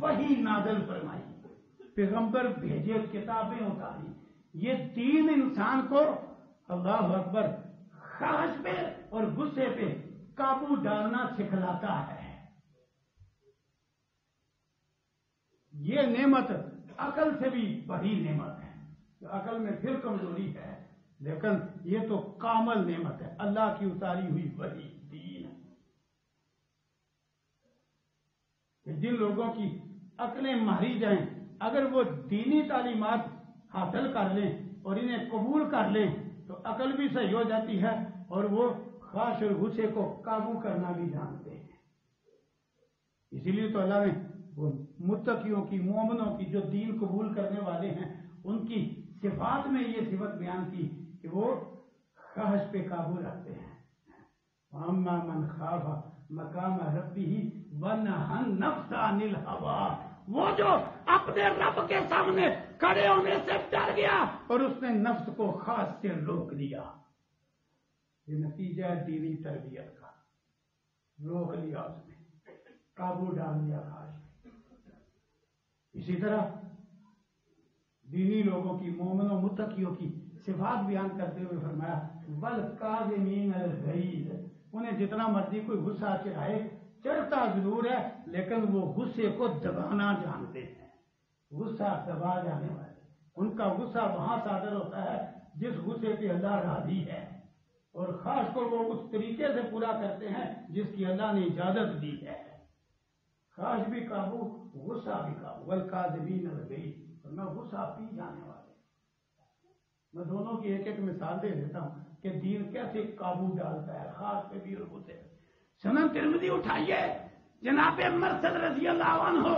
وحی نازل فرمائی، پیغمبر بھیجے، کتابیں اتاری۔ یہ دین انسان کو اللہ اکبر خواہش پہ اور غصے پہ قابو ڈالنا سکھلاتا ہے۔ یہ نعمت عقل سے بھی بڑی نعمت ہے۔ عقل میں پھر کمزوری ہے، لیکن یہ تو کامل نعمت ہے، اللہ کی اتاری ہوئی وحی دین۔ جن لوگوں کی عقلیں ماری جائیں، اگر وہ دینی تعلیمات حاصل کر لیں اور انہیں قبول کر لیں تو عقل بھی صحیح ہو جاتی ہے اور وہ خواہش اور غصے کو قابو کرنا بھی جانتے ہیں۔ اسی لیے تو اللہ نے وہ متقیوں کی، مومنوں کی، جو دین قبول کرنے والے ہیں، ان کی صفات میں یہ صفت بیان کی کہ وہ خواہش پہ قابو رکھتے ہیں۔ اما من خاف مقام ربہ ونہى النفس عن الہوى، وہ جو اپنے رب کے سامنے کھڑے ہونے سے ڈر گیا اور اس نے نفس کو خاص سے روک لیا۔ یہ نتیجہ ہے دینی تربیت کا، روک لیا، اس نے قابو ڈال لیا خواہش پہ۔ اسی طرح دینی لوگوں کی، مومنوں متقیوں کی صفات بیان کرتے ہوئے فرمایا والکاظمین الغیظ، انہیں جتنا مرضی کوئی غصہ چڑھائے، چڑھتا ضرور ہے لیکن وہ غصے کو دبانا جانتے ہیں، غصہ دبا جانے والے۔ ان کا غصہ وہاں صادر ہوتا ہے جس غصے پہ اللہ راضی ہے، اور خاص کو وہ اس طریقے سے پورا کرتے ہیں جس کی اللہ نے اجازت دی ہے۔ خواہش بھی قابو، غصہ بھی قابو۔ والکاظمین الغیظ، میں غصہ پی جانے والے۔ میں دونوں کی ایک ایک مثال دے دیتا ہوں کہ دین کیسے قابو ڈالتا ہے، خاص پہ بھی اور غصے پہ۔ سنن ترمذی اٹھائیے، جناب مرثد رضی اللہ عنہ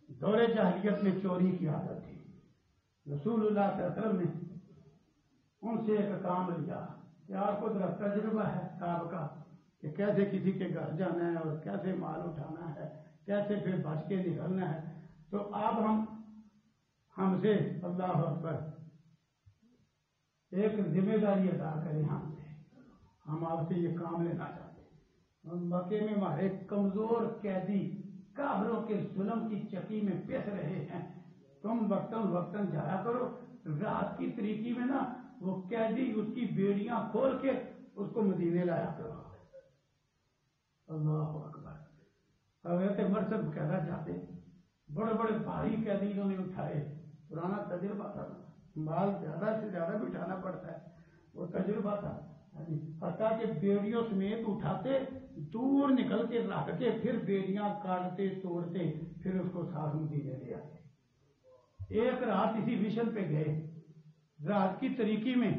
دور جاہلیت میں چوری کی عادت تھی. رسول اللہ صلی اللہ علیہ وسلم نے ان سے ایک کام لیا کہ آپ کو ذرا تجربہ ہے صاحب کا کہ کیسے کسی کے گھر جانا ہے اور کیسے مال اٹھانا ہے، کیسے پھر بچ کے نکلنا ہے، تو آپ ہم سے اللہ اکبر ایک ذمہ داری ادا کریں ہم آپ سے یہ کام لینا چاہتے ہیں. مکے میں ہمارے کمزور قیدی کافروں کے ظلم کی چکی میں پس رہے ہیں، تم وقتاً جایا کرو، رات کی تاریکی میں نا وہ قیدی اس کی بیڑیاں کھول کے اس کو مدینے لایا کرو. اللہ اکبر. حضرت مرثد کہنا چاہتے بڑے بڑے بھاری قیدی انہوں نے اٹھائے، پرانا تجربہ تھا، مال زیادہ سے زیادہ بھی اٹھانا پڑتا ہے، وہ تجربہ تھا. حتیٰ کہ بیڑیوں سمیت اٹھاتے، دور نکل کے رکھ کے پھر بیڑیاں کاٹتے توڑتے پھر اس کو ساتھ مدینے لے آتے. ایک رات اسی مشن پہ گئے، رات کی تاریکی میں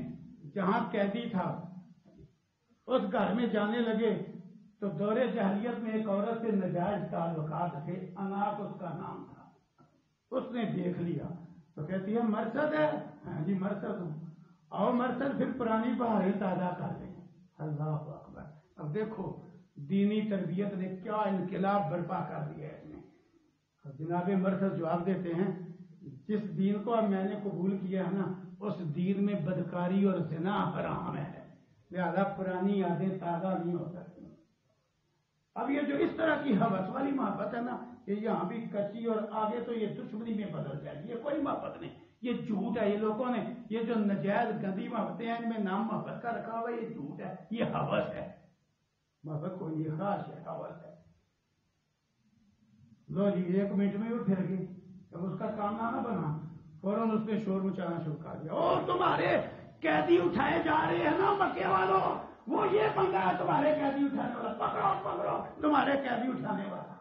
جہاں قیدی تھا اس گھر میں جانے لگے تو دور جاہلیت میں ایک عورت سے ناجائز تعلقات تھے، اناق اس کا نام تھا. اس نے دیکھ لیا تو کہتی ہے مرثد ہے؟ ہاں جی مرثد ہوں. اور مرثد پھر پرانی بہاریں تازہ کر لیں. اللہ اکبر. اب دیکھو دینی تربیت نے کیا انقلاب برپا کر دیا ہے اس میں. جناب مرثد جواب دیتے ہیں جس دین کو اب میں نے قبول کیا ہے نا اس دین میں بدکاری اور زنا حرام ہے، لہذا پرانی یادیں تازہ نہیں ہو سکتی. اب یہ جو اس طرح کی حوث والی محبت ہے نا کہ یہاں بھی کچی اور آگے تو یہ دشمنی میں بدل جائے گی، یہ کوئی محبت نہیں، یہ جھوٹ ہے. یہ لوگوں نے یہ جو نجائز گندی محبتیں ہیں ان میں نام محبت کا رکھا ہوا ہے، یہ جھوٹ ہے، یہ حوث ہے. محبت کوئی نہیں، خواہش ہے، حوث ہے. لو جی 1 منٹ میں وہ پھر گئی، جب اس کا کام نہ بنا فوراً اس نے شور مچانا شروع کر دیا. اور تمہارے قیدی اٹھائے جا رہے ہیں نا مکے والوں، وہ یہ بندہ ہے تمہارے قیدی اٹھانے والا، پکڑو تمہارے قیدی اٹھانے والا.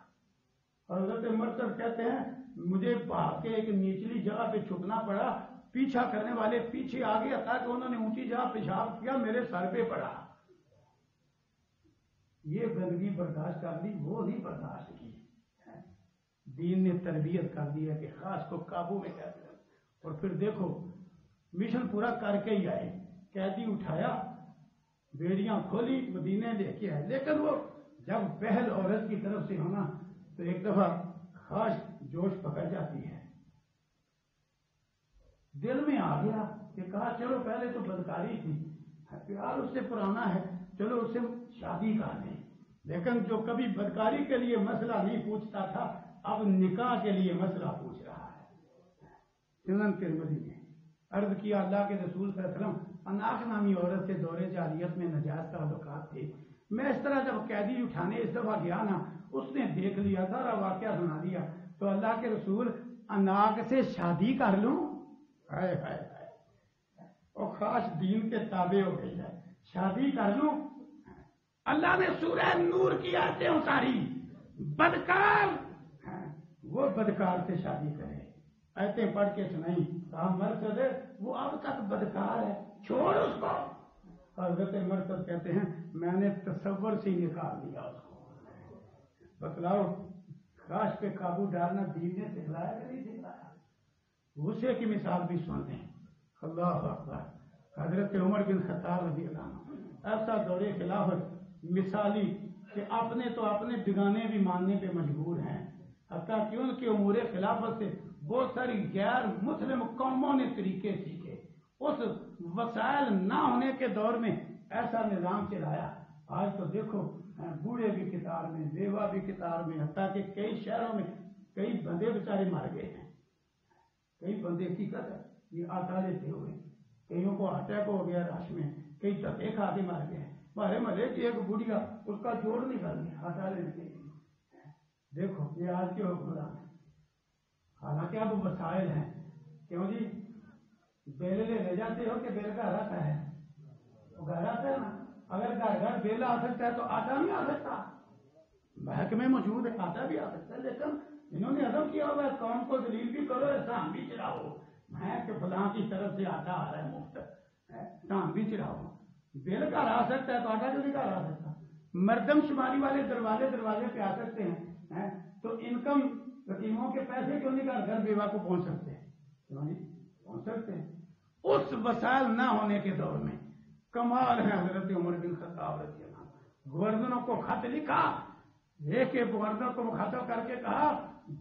حضرت مرثد کہتے ہیں مجھے بھاگ کے ایک نچلی جگہ پہ چھپنا پڑا، پیچھا کرنے والے پیچھے آ گیا تاکہ انہوں نے اونچی جگہ پیشاب کیا میرے سر پہ پڑا. یہ گندگی برداشت کر لی، وہ نہیں برداشت کی. دین نے تربیت کر دی ہے کہ خاص کو قابو میں کر دیا. اور پھر دیکھو مشن پورا کر کے ہی آئے، قیدی اٹھایا، بیڑیاں کھولی، مدینے لے کے آئے. لیکن وہ جب پہل عورت کی طرف سے ہونا تو ایک دفعہ خاص جوش پکڑ جاتی ہے، دل میں آ گیا کہ کہا چلو پہلے تو بدکاری تھی، پیار اس سے پرانا ہے، چلو اس سے شادی کر لیں. لیکن جو کبھی بدکاری کے لیے مسئلہ نہیں پوچھتا تھا اب نکاح کے لیے مسئلہ پوچھ رہا ہے. سنن ترمذی نے عرض کیا اللہ کے رسول صلی اللہ علیہ وسلم اناق نامی عورت سے دور جاہلیت میں نجائز تعلقات تھے. میں اس طرح جب قیدی اٹھانے اس دفعہ گیا نا اس نے دیکھ لیا، سارا واقعہ سنا دیا، تو اللہ کے رسول اناق سے شادی کر لوں؟ ہائے ہائے ہائے، اور خاص دین کے تابع ہو گئی ہے، شادی کر لوں؟ اللہ نے سورہ نور کی آیتیں اتاری، بدکار وہ بدکار سے شادی کرے. ایسے پڑھ کے سنائی، کہا مرثد ہے وہ اب تک بدکار ہے، چھوڑ اس کو. حضرت مرثد کہتے ہیں میں نے تصور سے ہی نکال لیا اس کو. بتلاؤ خواہش پہ قابو ڈالنا دین نے سکھلایا کہ نہیں سکھلایا؟ غصے کی مثال بھی سن دیں. اللہ اکبر. حضرت عمر بن خطاب رضی اللہ عنہ ایسا دور خلافت مثالی کہ اپنے تو اپنے بیگانے بھی ماننے پہ مجبور ہیں، حتیٰ کہ ان کے امور خلافت سے بہت ساری غیر مسلم قوموں نے طریقے سیکھے. اس وسائل نہ ہونے کے دور میں ایسا نظام چلایا. آج تو دیکھو بوڑھے بھی قطار میں، بیوہ بھی قطار میں، حتیٰ کہ کئی شہروں میں کئی بندے بیچارے مر گئے ہیں. کئی بندے حقیقت ہے یہ آٹا لیتے ہوئے، کئیوں کو اٹیک ہو گیا رش میں، کئی دھکے کھا کے مر گئے. ہمارے محلے کی ایک بڑھیا اس کا جوڑ نکل گیا آٹا لینے کے لیے. دیکھو یہ آج کے حکمران ہیں. حالانکہ اب وسائل ہیں، کیوں جی بیل لے جاتے ہو کہ بیل کا رکھا ہے؟ وہ گھر آتا ہے نا. اگر گھر گھر بیل آ سکتا ہے تو آٹا نہیں آ سکتا؟ محکمے موجود ہے، آٹا بھی آ سکتا ہے. لیکن انہوں نے عزم کیا ہوا ہے قوم کو ذلیل بھی کرو احسان بھی چڑھاؤ. میں کہ فلاں کی طرف سے آٹا آ رہا ہے مفت، احسان بھی چڑھاؤ. بیل گھر آ سکتا ہے تو آٹا کیوں نہیں گھر آ سکتا؟ مردم شماری والے دروازے پہ آ سکتے ہیں تو انکم یتیموں کے پیسے کیوں نہیں گھر بیوہ کو پہنچ سکتے ہیں؟ کیوں نہیں پہنچ سکتے ہیں؟ اس وسائل نہ ہونے کے دور میں کمال ہے حضرت عمر بن خطاب رضی اللہ عنہ، گورنروں کو خط لکھا، ایک گورنر کو مخاطب کر کے کہا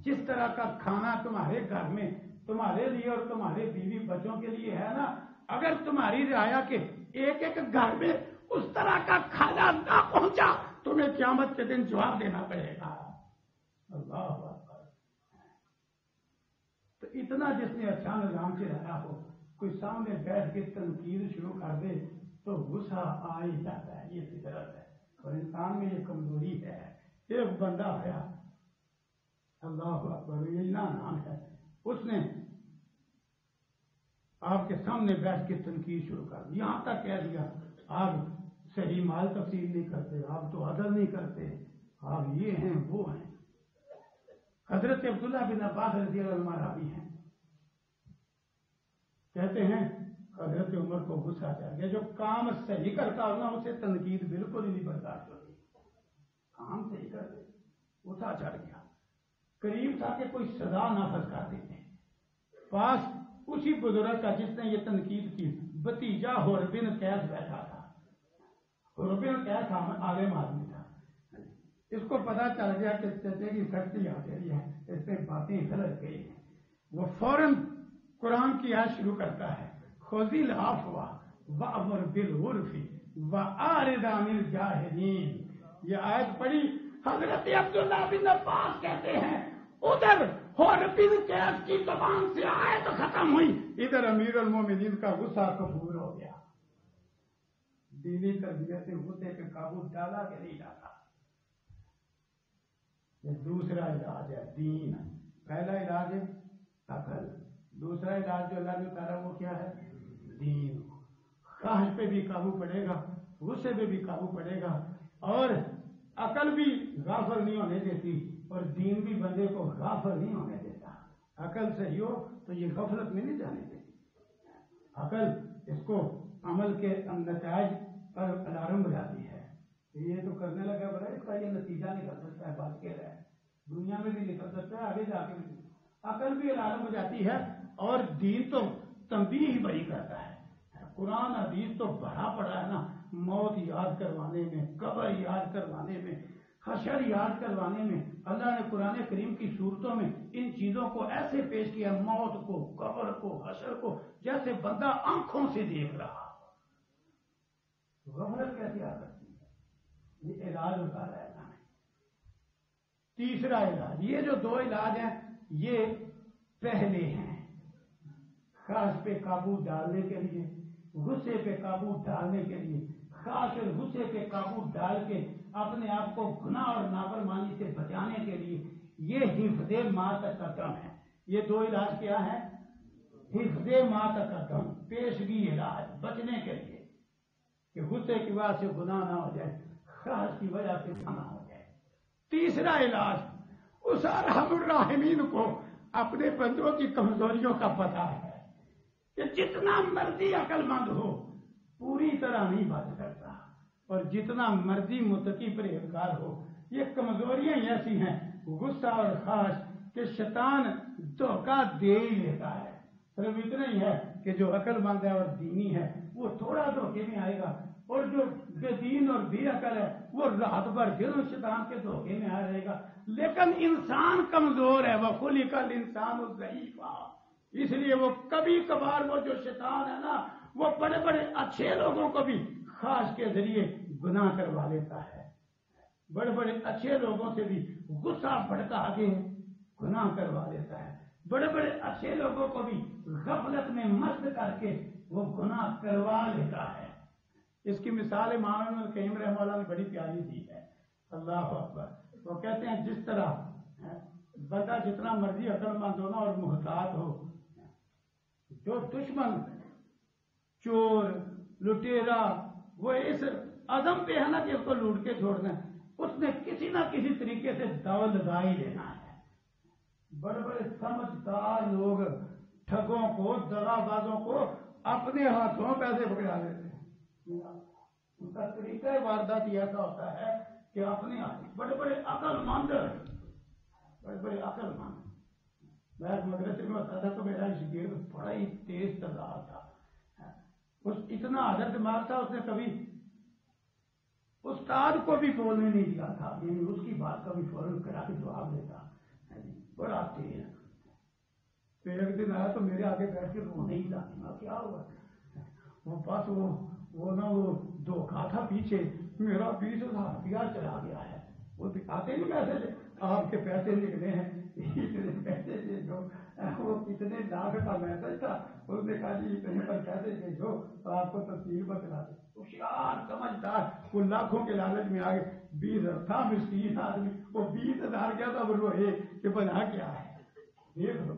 جس طرح کا کھانا تمہارے گھر میں تمہارے لیے اور تمہارے بیوی بچوں کے لیے ہے نا، اگر تمہاری رعایا کے ایک ایک گھر میں اس طرح کا کھانا نہ پہنچا تمہیں قیامت کے دن جواب دینا پڑے گا۔ اللہ اکبر۔ تو اتنا جس نے اچھا نظام سے رہا ہو، کوئی سامنے بیٹھ کے تنقید شروع کر دے تو غصہ آ ہی جاتا ہے، یہ فطرت ہے اور انسان میں یہ کمزوری ہے۔ ایک بندہ آیا، اللہ اکبر، یہ نام ہے، اس نے آپ کے سامنے بیٹھ کے تنقید شروع کر دی، یہاں تک کہہ دیا آپ صحیح مال تقسیم نہیں کرتے، آپ تو عدل نہیں کرتے، آپ یہ ہیں وہ ہیں۔ حضرت عبداللہ بن عباس رضی اللہ عنہ راوی ہیں، کہتے ہیں حضرت عمر کو غصہ چڑھ گیا، جو کام صحیح کرتا ہو نا اسے تنقید بالکل ہی نہیں برداشت ہوتی، کام صحیح کرتے غصہ چڑھ گیا، قریب تھا کہ کوئی سزا نافذ کر دیتے۔ پاس اسی بزرگ کا جس نے یہ تنقید کی بھتیجا حر بن قیس بیٹھا تھا، حر بن قیس عالم آدمی تھا، اس کو پتا چل گیا کہ چچے کی سختی آ گئی ہے، اس میں باتیں غلط گئی ہیں، وہ فوراً قرآن کی آیت شروع کرتا ہے، خذ العفو وامر بالعرف واعرض عن الجاہلین۔ یہ آیت پڑھی، حضرت عبداللہ بن عباس کہتے ہیں ادھر حر بن قیس کی زبان سے آیت ختم ہوئی، ادھر امیر المومنین کا غصہ قبول ہو گیا۔ دینی تربیت سے غصے پہ قابو ڈالا کہ نہیں ڈالا؟ یہ دوسرا علاج ہے دین۔ پہلا علاج ہے عقل، دوسرا علاج جو اللہ نے اتارا وہ کیا ہے؟ دین۔ خواہش پہ بھی قابو پڑے گا، غصے پہ بھی قابو پڑے گا، اور عقل بھی غافل نہیں ہونے دیتی اور دین بھی بندے کو غافل نہیں ہونے دیتا۔ عقل صحیح ہو تو یہ غفلت میں نہیں جانے دیتی، عقل اس کو عمل کے نتائج پر الارم بجاتی ہے، یہ تو کرنے لگا بڑا، اس کا یہ نتیجہ نکل سکتا ہے، بات کے رہے دنیا میں بھی نکل سکتا ہے، آگے جا کے بھی۔ عقل بھی الارم بجاتی ہے اور دین تو تنبیہ ہی بڑی کرتا ہے۔ قرآن حدیث تو بھرا پڑا ہے نا، موت یاد کروانے میں، قبر یاد کروانے میں، حشر یاد کروانے میں۔ اللہ نے قرآن کریم کی صورتوں میں ان چیزوں کو ایسے پیش کیا، موت کو، قبر کو، حشر کو، جیسے بندہ آنکھوں سے دیکھ رہا۔ غفلت کیسے آ سکتی ہے؟ یہ علاج ہوتا ہے اللہ نے۔ تیسرا علاج، یہ جو دو علاج ہیں یہ پہلے ہیں، خواہش پہ قابو ڈالنے کے لیے، غصے پہ قابو ڈالنے کے لیے، خواہش اور غصے پہ قابو ڈال کے اپنے آپ کو گناہ اور نافرمانی سے بچانے کے لیے یہ حفظ ما تقدم ہے۔ یہ دو علاج کیا ہے؟ حفظ ما تقدم، پیشگی علاج بچنے کے لیے کہ غصے کی وجہ سے گناہ نہ ہو جائے، خواہش کی وجہ سے گناہ نہ ہو جائے۔ تیسرا علاج، اس ارحم الراحمین کو اپنے بندوں کی کمزوریوں کا پتہ ہے کہ جتنا مرضی عقل مند ہو پوری طرح نہیں بچ سکتا، اور جتنا مرضی متقی پرہیزگار ہو یہ کمزوریاں ایسی ہیں، غصہ اور خواہش، کہ شیطان دھوکہ دے ہی لیتا ہے۔ صرف اتنا ہی ہے کہ جو عقل مند ہے اور دینی ہے وہ تھوڑا دھوکے میں آئے گا، اور جو بے دین اور بے عقل ہے وہ رات بھر دن شیطان کے دھوکے میں آ رہے گا۔ لیکن انسان کمزور ہے، وَخُلِقَ الْإِنسَانُ ضَعِيفًا، اس لیے وہ کبھی کبھار وہ جو شیطان ہے نا وہ بڑے بڑے اچھے لوگوں کو بھی خواہش کے ذریعے گناہ کروا لیتا ہے، بڑے بڑے اچھے لوگوں سے بھی غصہ بھڑکا کے گناہ کروا لیتا ہے، بڑے بڑے اچھے لوگوں کو بھی غفلت میں مست کر کے وہ گناہ کروا لیتا ہے۔ اس کی مثال امام ابن القیم رحمہ اللہ نے بڑی پیاری دی ہے، اللہ اکبر۔ وہ کہتے ہیں جس طرح بندہ جتنا مرضی عقل مند ہونا اور محتاط ہو، جو دشمن چور لٹیرا وہ اس عزم پہ ہے نا کہ اس کو لوٹ کے چھوڑنا ہے، اس نے کسی نہ کسی طریقے سے داؤ لگا ہی لینا ہے۔ بڑے بڑے سمجھدار لوگ ٹھگوں کو، دغا بازوں کو اپنے ہاتھوں پیسے پکڑا لیتے ہیں، ان کا طریقہ واردات یہ ایسا ہوتا ہے کہ اپنے بڑے بڑے عقل مند، میں مدرسے میں ہوتا تھا تو میرا شاگرد بڑا ہی تیز تلوار تھا، اس اتنا حضرت دماغ تھا، اس نے کبھی استاد کو بھی بولنے نہیں دیا تھا، یعنی اس کی بات کا بھی فوراً کرا کے جواب دیتا، بڑا تیز۔ تو ایک دن آیا تو میرے آگے بیٹھ کے رونے ہی لگا، کیا ہوا؟ وہ بس وہ دھوکا تھا پیچھے، میرا 20,000 روپیہ چلا گیا ہے، وہ دکھاتے نہیں پیسے، آپ کے پیسے نکلے ہیں، اتنے پیسے بھیجو، وہ کتنے لاکھ کا میسج تھا، اس نے کہا جی اتنے پر پیسے بھیجو تو آپ کو تفصیل بتلا دیں۔ ہوشیار سمجھدار، وہ لاکھوں کے لالچ میں آگے 20,000 تھا، مسکین آدمی، وہ 20,000 کیا تھا، وہ کہ بنا کیا ہے، دیکھ لو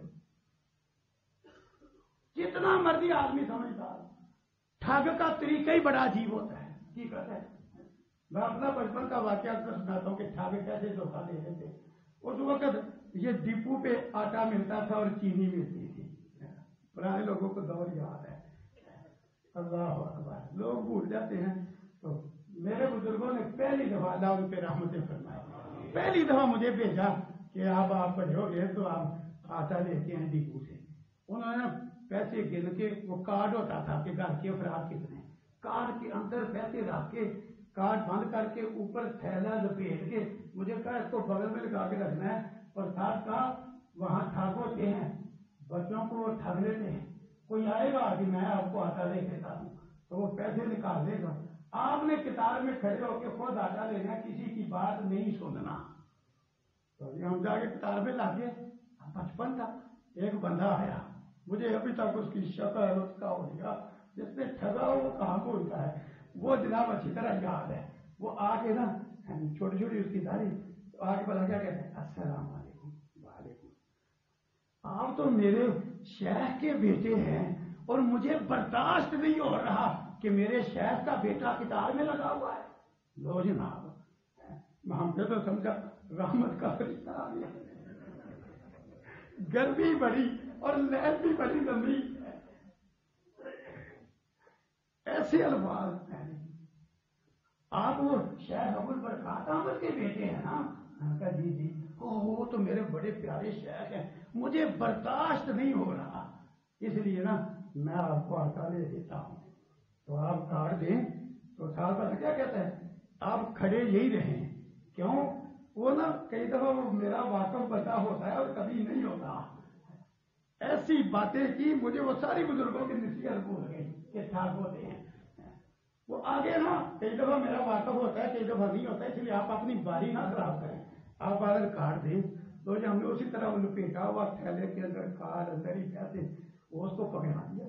جتنا مرضی آدمی سمجھدار، ٹھگ کا طریقہ ہی بڑا عجیب ہوتا ہے، حقیقت ہے۔ میں اپنا بچپن کا واقعہ سناتا ہوں کہ ٹھگ کیسے دھوکہ دے رہے تھے۔ اس وقت یہ ڈپو پہ آٹا ملتا تھا اور چینی ملتی تھی، پرانے لوگوں کو دور یاد ہے، اللہ اکبر، لوگ بھول جاتے ہیں۔ تو میرے بزرگوں نے پہلی دفعہ، اللہ ان پہ رحمتیں فرمائے، پہلی دفعہ مجھے بھیجا کہ آپ بڑے ہو گئے تو آپ آٹا لیتے ہیں ڈپو سے۔ انہوں نے پیسے گن کے، وہ کارڈ ہوتا تھا کہ گھر کے افراد کتنے، کارڈ کے اندر پیسے رکھ کے، کارڈ بند کر کے، اوپر تھیلا لپیٹ کے، مجھے کہا اس کو بغل میں لگا کے رکھنا ہے، اور ساتھ کہا وہاں ٹھگ ہوتے ہیں، بچوں کو وہ ٹھگ لیتے ہیں، کوئی آئے گا کہ میں آپ کو آٹا لے دیتا ہوں تو وہ پیسے نکال دے گا، آپ نے کتار میں کھڑے ہو کے خود آٹا لینا، کسی کی بات نہیں سننا۔ تو ہم جا کے کتار میں لا کے، بچپن تھا، ایک بندہ آیا، مجھے ابھی تک اس کی شکل، اس کا ہوگا، جس نے ٹھگا وہ کہاں بولتا ہے، وہ جناب اچھی طرح یاد ہے۔ وہ آ کے نا چھوٹی چھوٹی اس کی داڑھی، تو آ کے بلا کیا کہتے ہیں، السلام علیکم، وعلیکم، آپ تو میرے شیخ کے بیٹے ہیں اور مجھے برداشت نہیں ہو رہا کہ میرے شیخ کا بیٹا کتار میں لگا ہوا ہے۔ لو جناب، ہم نے تو سمجھا رحمت کا فرشتہ آ گیا، گرمی بڑی اور لہر بھی بڑی لمبی، ایسے الفاظ ہیں۔ آپ وہ شیخ ابو البرکات احمد کے بیٹے ہیں نا؟ کہا جی جی، وہ تو میرے بڑے پیارے شیخ ہیں، مجھے برداشت نہیں ہو رہا، اس لیے نا میں آپ کو آٹا لے دیتا ہوں، تو آپ کارڈ دیں۔ تو صاحب پر کیا کہتا ہے، آپ کھڑے یہی رہیں، کیوں؟ وہ نا کئی دفعہ وہ میرا واقف بتا ہوتا ہے اور کبھی نہیں ہوتا، ایسی باتیں کی، مجھے وہ ساری بزرگوں کی نصیحت بھول گئی کہ ٹھاک ہوتے ہیں۔ وہ آگے نا کئی دفعہ میرا واقف ہوتا ہے، کئی دفعہ نہیں ہوتا ہے، اس لیے آپ اپنی باری نہ خراب کریں، آپ اگر کارڈ دیں تو ہم نے اسی طرح لپیٹا ہوا تھیلے کے اندر کارڈ، اندر ہی پیسے، وہ اس کو پکڑا دیا۔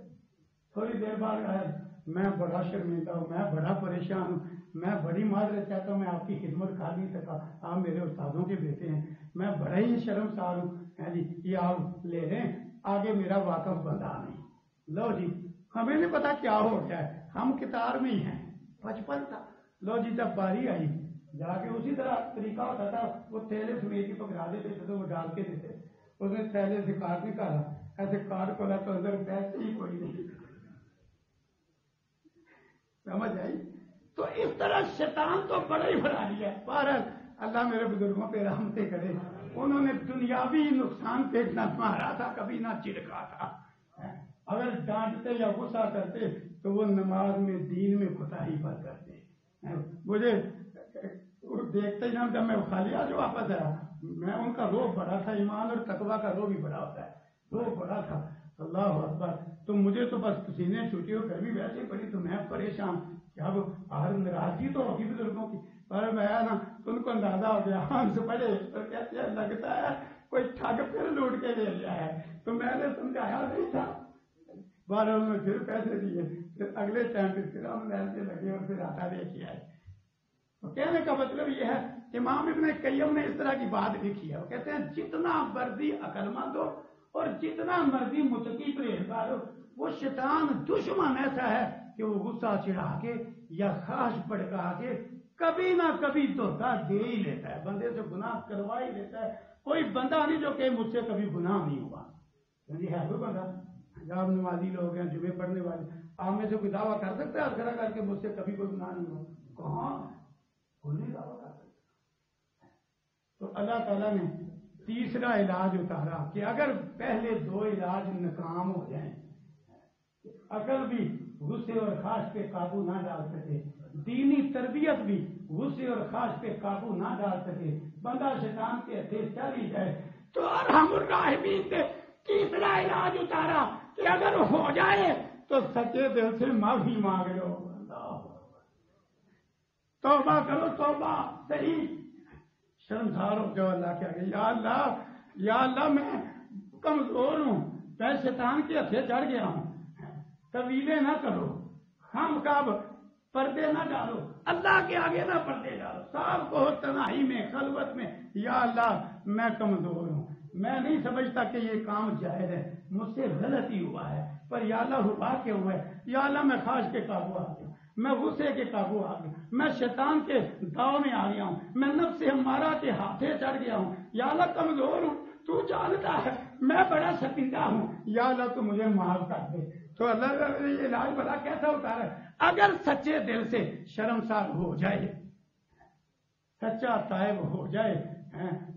تھوڑی دیر بعد آیا، میں بڑا شرمندہ ہوں، میں بڑا پریشان ہوں، میں بڑی معذرت چاہتا ہوں، میں آپ کی خدمت کر نہیں سکا، آپ میرے استادوں کے بیٹے ہیں، میں بڑا ہی شرمسار ہوں، جی یہ آپ لے لیں، آگے میرا واقف بندہ نہیں۔ لو جی، ہمیں نہیں پتا کیا ہو گیا ہے، ہم کتار میں ہی ہیں، بچپن تھا۔ لو جی جب باری آئی، جا کے اسی طرح طریقہ ہوتا تھا، وہ تھیلے سمیت ہی پکڑا دیتے تھے تو وہ ڈال کے دیتے، اس نے تھیلے سے کارڈ نکالا، ایسے کارڈ کھولا تو اندر پیسے ہی کوئی نہیں، سمجھ آئی؟ تو اس طرح شیطان تو بڑا ہی بھراری ہے۔ بہرحال اللہ میرے بزرگوں پہ رحمتیں کرے، انہوں نے دنیاوی نقصان پہ نہ مارا تھا، کبھی نہ چڑکا تھا، اگر ڈانٹتے یا غصہ کرتے تو وہ نماز میں، دین میں کوتاہی پر کرتے۔ مجھے دیکھتے ہی نا، جب میں خالی آج واپس آیا، میں ان کا روح بڑا تھا، ایمان اور تقویٰ کا روح بھی بڑا ہوتا ہے، روح بڑا تھا، اللہ اکبر۔ تو مجھے تو بس پسینے چھوٹی اور گرمی ویسے ہی پڑی، تو میں پریشان کہ اب ہر ناراضگی تو ہوگی بزرگوں کی، پر میں آیا نا تو ان کو اندازہ ہو گیا، ہم سے پڑے اور کہتے ہیں لگتا ہے کوئی ٹھگ پھر لوٹ کے لے لیا ہے، تو میں نے سمجھایا نہیں تھا، بارہ میں پھر پیسے دیے، پھر اگلے ٹائم پہ پھر ہم لے لگے اور پھر آٹا لے کے آئے۔ تو کہنے کا مطلب یہ ہے، امام ابن قیم نے اس طرح کی بات لکھی ہے، وہ کہتے ہیں جتنا مرضی عقل مند ہو اور جتنا مرضی متقی پرہیزگار ہو، وہ شیطان دشمن ایسا ہے کہ وہ غصہ چڑھا کے یا خواہش بھڑکا کے کبھی نہ کبھی دھوکہ دے ہی لیتا ہے، بندے سے گناہ کروا ہی لیتا ہے۔ کوئی بندہ نہیں جو کہ مجھ سے کبھی گناہ نہیں ہوا، ہے کوئی بندہ؟ آپ نمازی لوگ ہیں، جمعے پڑھنے والے، آپ میں سے کوئی دعویٰ کر سکتا ہے کھڑا کر کے مجھ سے کبھی کوئی گناہ نہیں ہو؟ کہاں کوئی نہیں دعویٰ کر سکتا۔ تو اللہ تعالیٰ نے تیسرا علاج اتارا کہ اگر پہلے دو علاج ناکام ہو جائیں، عقل بھی غصے اور خواہش پہ قابو نہ ڈال سکے، دینی تربیت بھی غصے اور خواہش پہ قابو نہ ڈال سکے، بندہ شیطان کے ہتھے چل ہی جائے، تو ارحم الراحمین نے تیسرا علاج اتارا کہ اگر ہو جائے تو سچے دل سے معافی مانگ لو، توبہ کرو، توبہ صحیح، شرمسار ہو جاؤ اللہ کے آگے، یا اللہ میں کمزور ہوں، میں شیطان کے ہتھے چڑھ گیا ہوں، طویلیں نہ کرو، ہم کب پردے نہ ڈالو، اللہ کے آگے نہ پردے ڈالو، صاحب کو تنہائی میں خلوت میں، یا اللہ میں کمزور ہوں، میں نہیں سمجھتا کہ یہ کام جائز ہے، مجھ سے غلطی ہوا ہے، پر یا اللہ ہوا کیا ہوا ہے، یا اللہ میں خواہش کے قابو آ گیا، میں غصے کے قابو آ گیا، میں شیطان کے داؤ میں آ گیا ہوں، میں نفس امارہ کے ہاتھے چڑھ گیا ہوں، یا اللہ کمزور ہوں، تو جانتا ہے میں بڑا شرمندہ ہوں، یا اللہ تو مجھے معاف کر دے۔ تو اللہ کا یہ علاج بڑا کیسا اتارا ہے؟ اگر سچے دل سے شرمسار ہو جائے، سچا تائب ہو جائے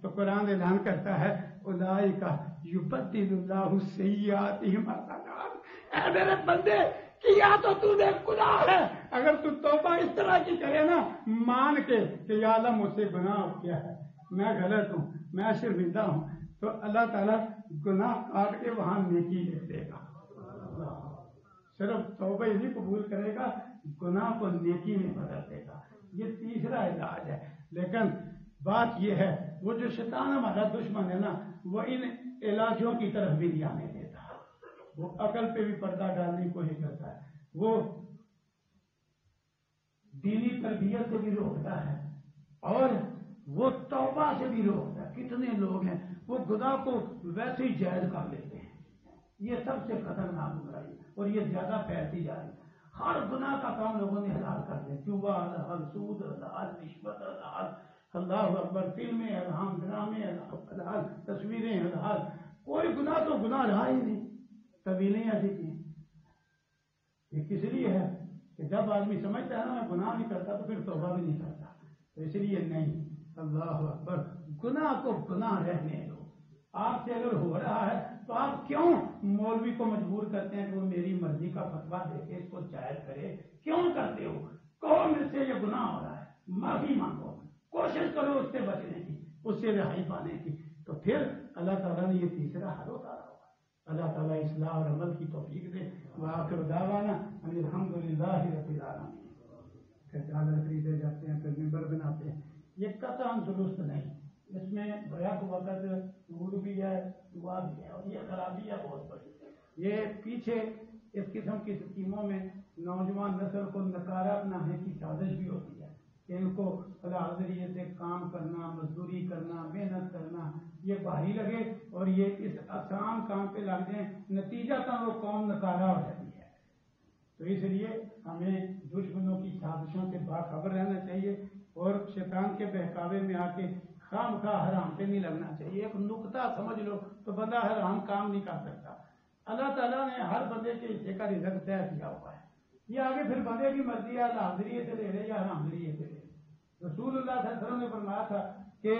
تو قرآن اعلان کرتا ہے اولئک یبدل اللہ سیئاتہم حسنات، اے میرے بندے کیا تو نے گناہ ہے، اگر تو توبہ اس طرح کی کرے نا، مان کے کہ یا اللہ مجھ سے گناہ ہو گیا ہے، میں غلط ہوں، میں شرمندہ ہوں، تو اللہ تعالیٰ گناہ کاٹ کے وہاں نیکی لکھ دے گا، صرف توبہ ہی نہیں قبول کرے گا، گناہ کو نیکی میں بدل دے گا۔ یہ تیسرا علاج ہے۔ لیکن بات یہ ہے وہ جو شیطان ہمارا دشمن ہے نا، وہ ان علاجوں کی طرف بھی نہیں آنے دیتا، وہ عقل پہ بھی پردہ ڈالنے کی کوشش کرتا ہے، وہ دینی تربیت سے بھی روکتا ہے، اور وہ توبہ سے بھی روکتا ہے۔ کتنے لوگ ہیں وہ گناہ کو ویسے ہی جائز کر لیتے ہیں، یہ سب سے خطرناک برائی ہے، اور یہ زیادہ پھیلتی جا رہی ہے۔ ہر گناہ کا کام لوگوں نے حلال کر دیا، جوا حلال، سود حلال، رشوت حلال، اللہ اکبر، فلمیں حرام، ڈرامے حلال، تصویریں حلال، کوئی گناہ تو گناہ رہا ہی نہیں۔ طویلیں ایسی کی یہ کس لیے ہے کہ جب آدمی سمجھتا ہے نا میں گناہ نہیں کرتا تو پھر توبہ بھی نہیں کرتا، تو اس لیے نہیں، اللہ اکبر، گناہ کو گناہ رہنے دو۔ آپ سے اگر ہو رہا ہے تو آپ کیوں مولوی کو مجبور کرتے ہیں کہ وہ میری مرضی کا فتویٰ دے کے اس کو جائز کرے؟ کیوں کرتے ہو؟ کہو مجھ سے یہ گناہ ہو رہا ہے، معافی مانگو، کوشش کرو اس سے بچنے کی، اس سے رہائی پانے کی، تو پھر اللہ تعالیٰ نے یہ تیسرا حل اتارا ہوگا۔ اللہ تعالیٰ اصلاح اور عمل کی توفیق دے۔ وآخر دعوانا ان الحمدللہ رب العالمین۔ پھر چادر خریدے جاتے ہیں، پھر ممبر بناتے ہیں، یہ قطعاً درست نہیں، اس میں بیک وقت سود بھی ہے، دعا بھی ہے، اور یہ خرابی ہے بہت بڑی۔ یہ پیچھے اس قسم کی اسکیموں میں نوجوان نسل کو نکارا بنانے کی سازش بھی ہوتی ہے کہ ان کو حلال ذریعے سے کام کرنا، مزدوری کرنا، محنت کرنا یہ بھاری لگے، اور یہ اس آسان کام پہ لگ جائیں، نتیجہ تن وہ قوم نکارا ہو جاتی ہے۔ تو اس لیے ہمیں دشمنوں کی سازشوں سے باخبر رہنا چاہیے، اور شیطان کے بہکاوے میں آ کے خام خواہ حرام پہ نہیں لگنا چاہیے۔ ایک نقطہ سمجھ لو تو بندہ حرام کام نہیں کر سکتا۔ اللہ تعالیٰ نے ہر بندے کے حصے کا رزق طے کیا ہوا ہے، یہ آگے پھر بندے کی مرضی ہے حلال ذریعے سے لے لے یا حرام ذریعے سے لے لے۔ رسول اللہ صلی اللہ علیہ وسلم نے فرمایا تھا کہ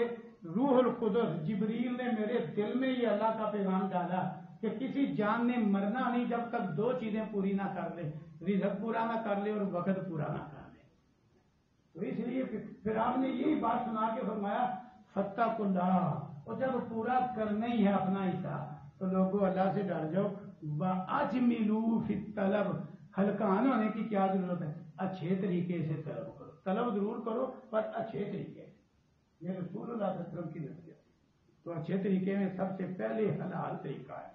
روح القدس جبریل نے میرے دل میں یہ اللہ کا پیغام ڈالا کہ کسی جان نے مرنا نہیں جب تک دو چیزیں پوری نہ کر لے، رزق پورا نہ کر لے اور وقت پورا نہ کر لے۔ تو اس لیے پھر آپ نے یہی بات سنا کے فرمایا فاتقوا اللہ، اور جب پورا کرنا ہی ہے اپنا حصہ تو لوگوں اللہ سے ڈر جاؤ۔ وَأَجْمِلُوا فِي الطَّلَبِ، ہلکان ہونے کی کیا ضرورت ہے؟ اچھے طریقے سے طلب کرو، طلب ضرور کرو پر اچھے طریقے سے۔ یہ رسول اللہ صلی اللہ علیہ وسلم کی نصیحت ہے۔ تو اچھے طریقے میں سب سے پہلے حلال طریقہ ہے۔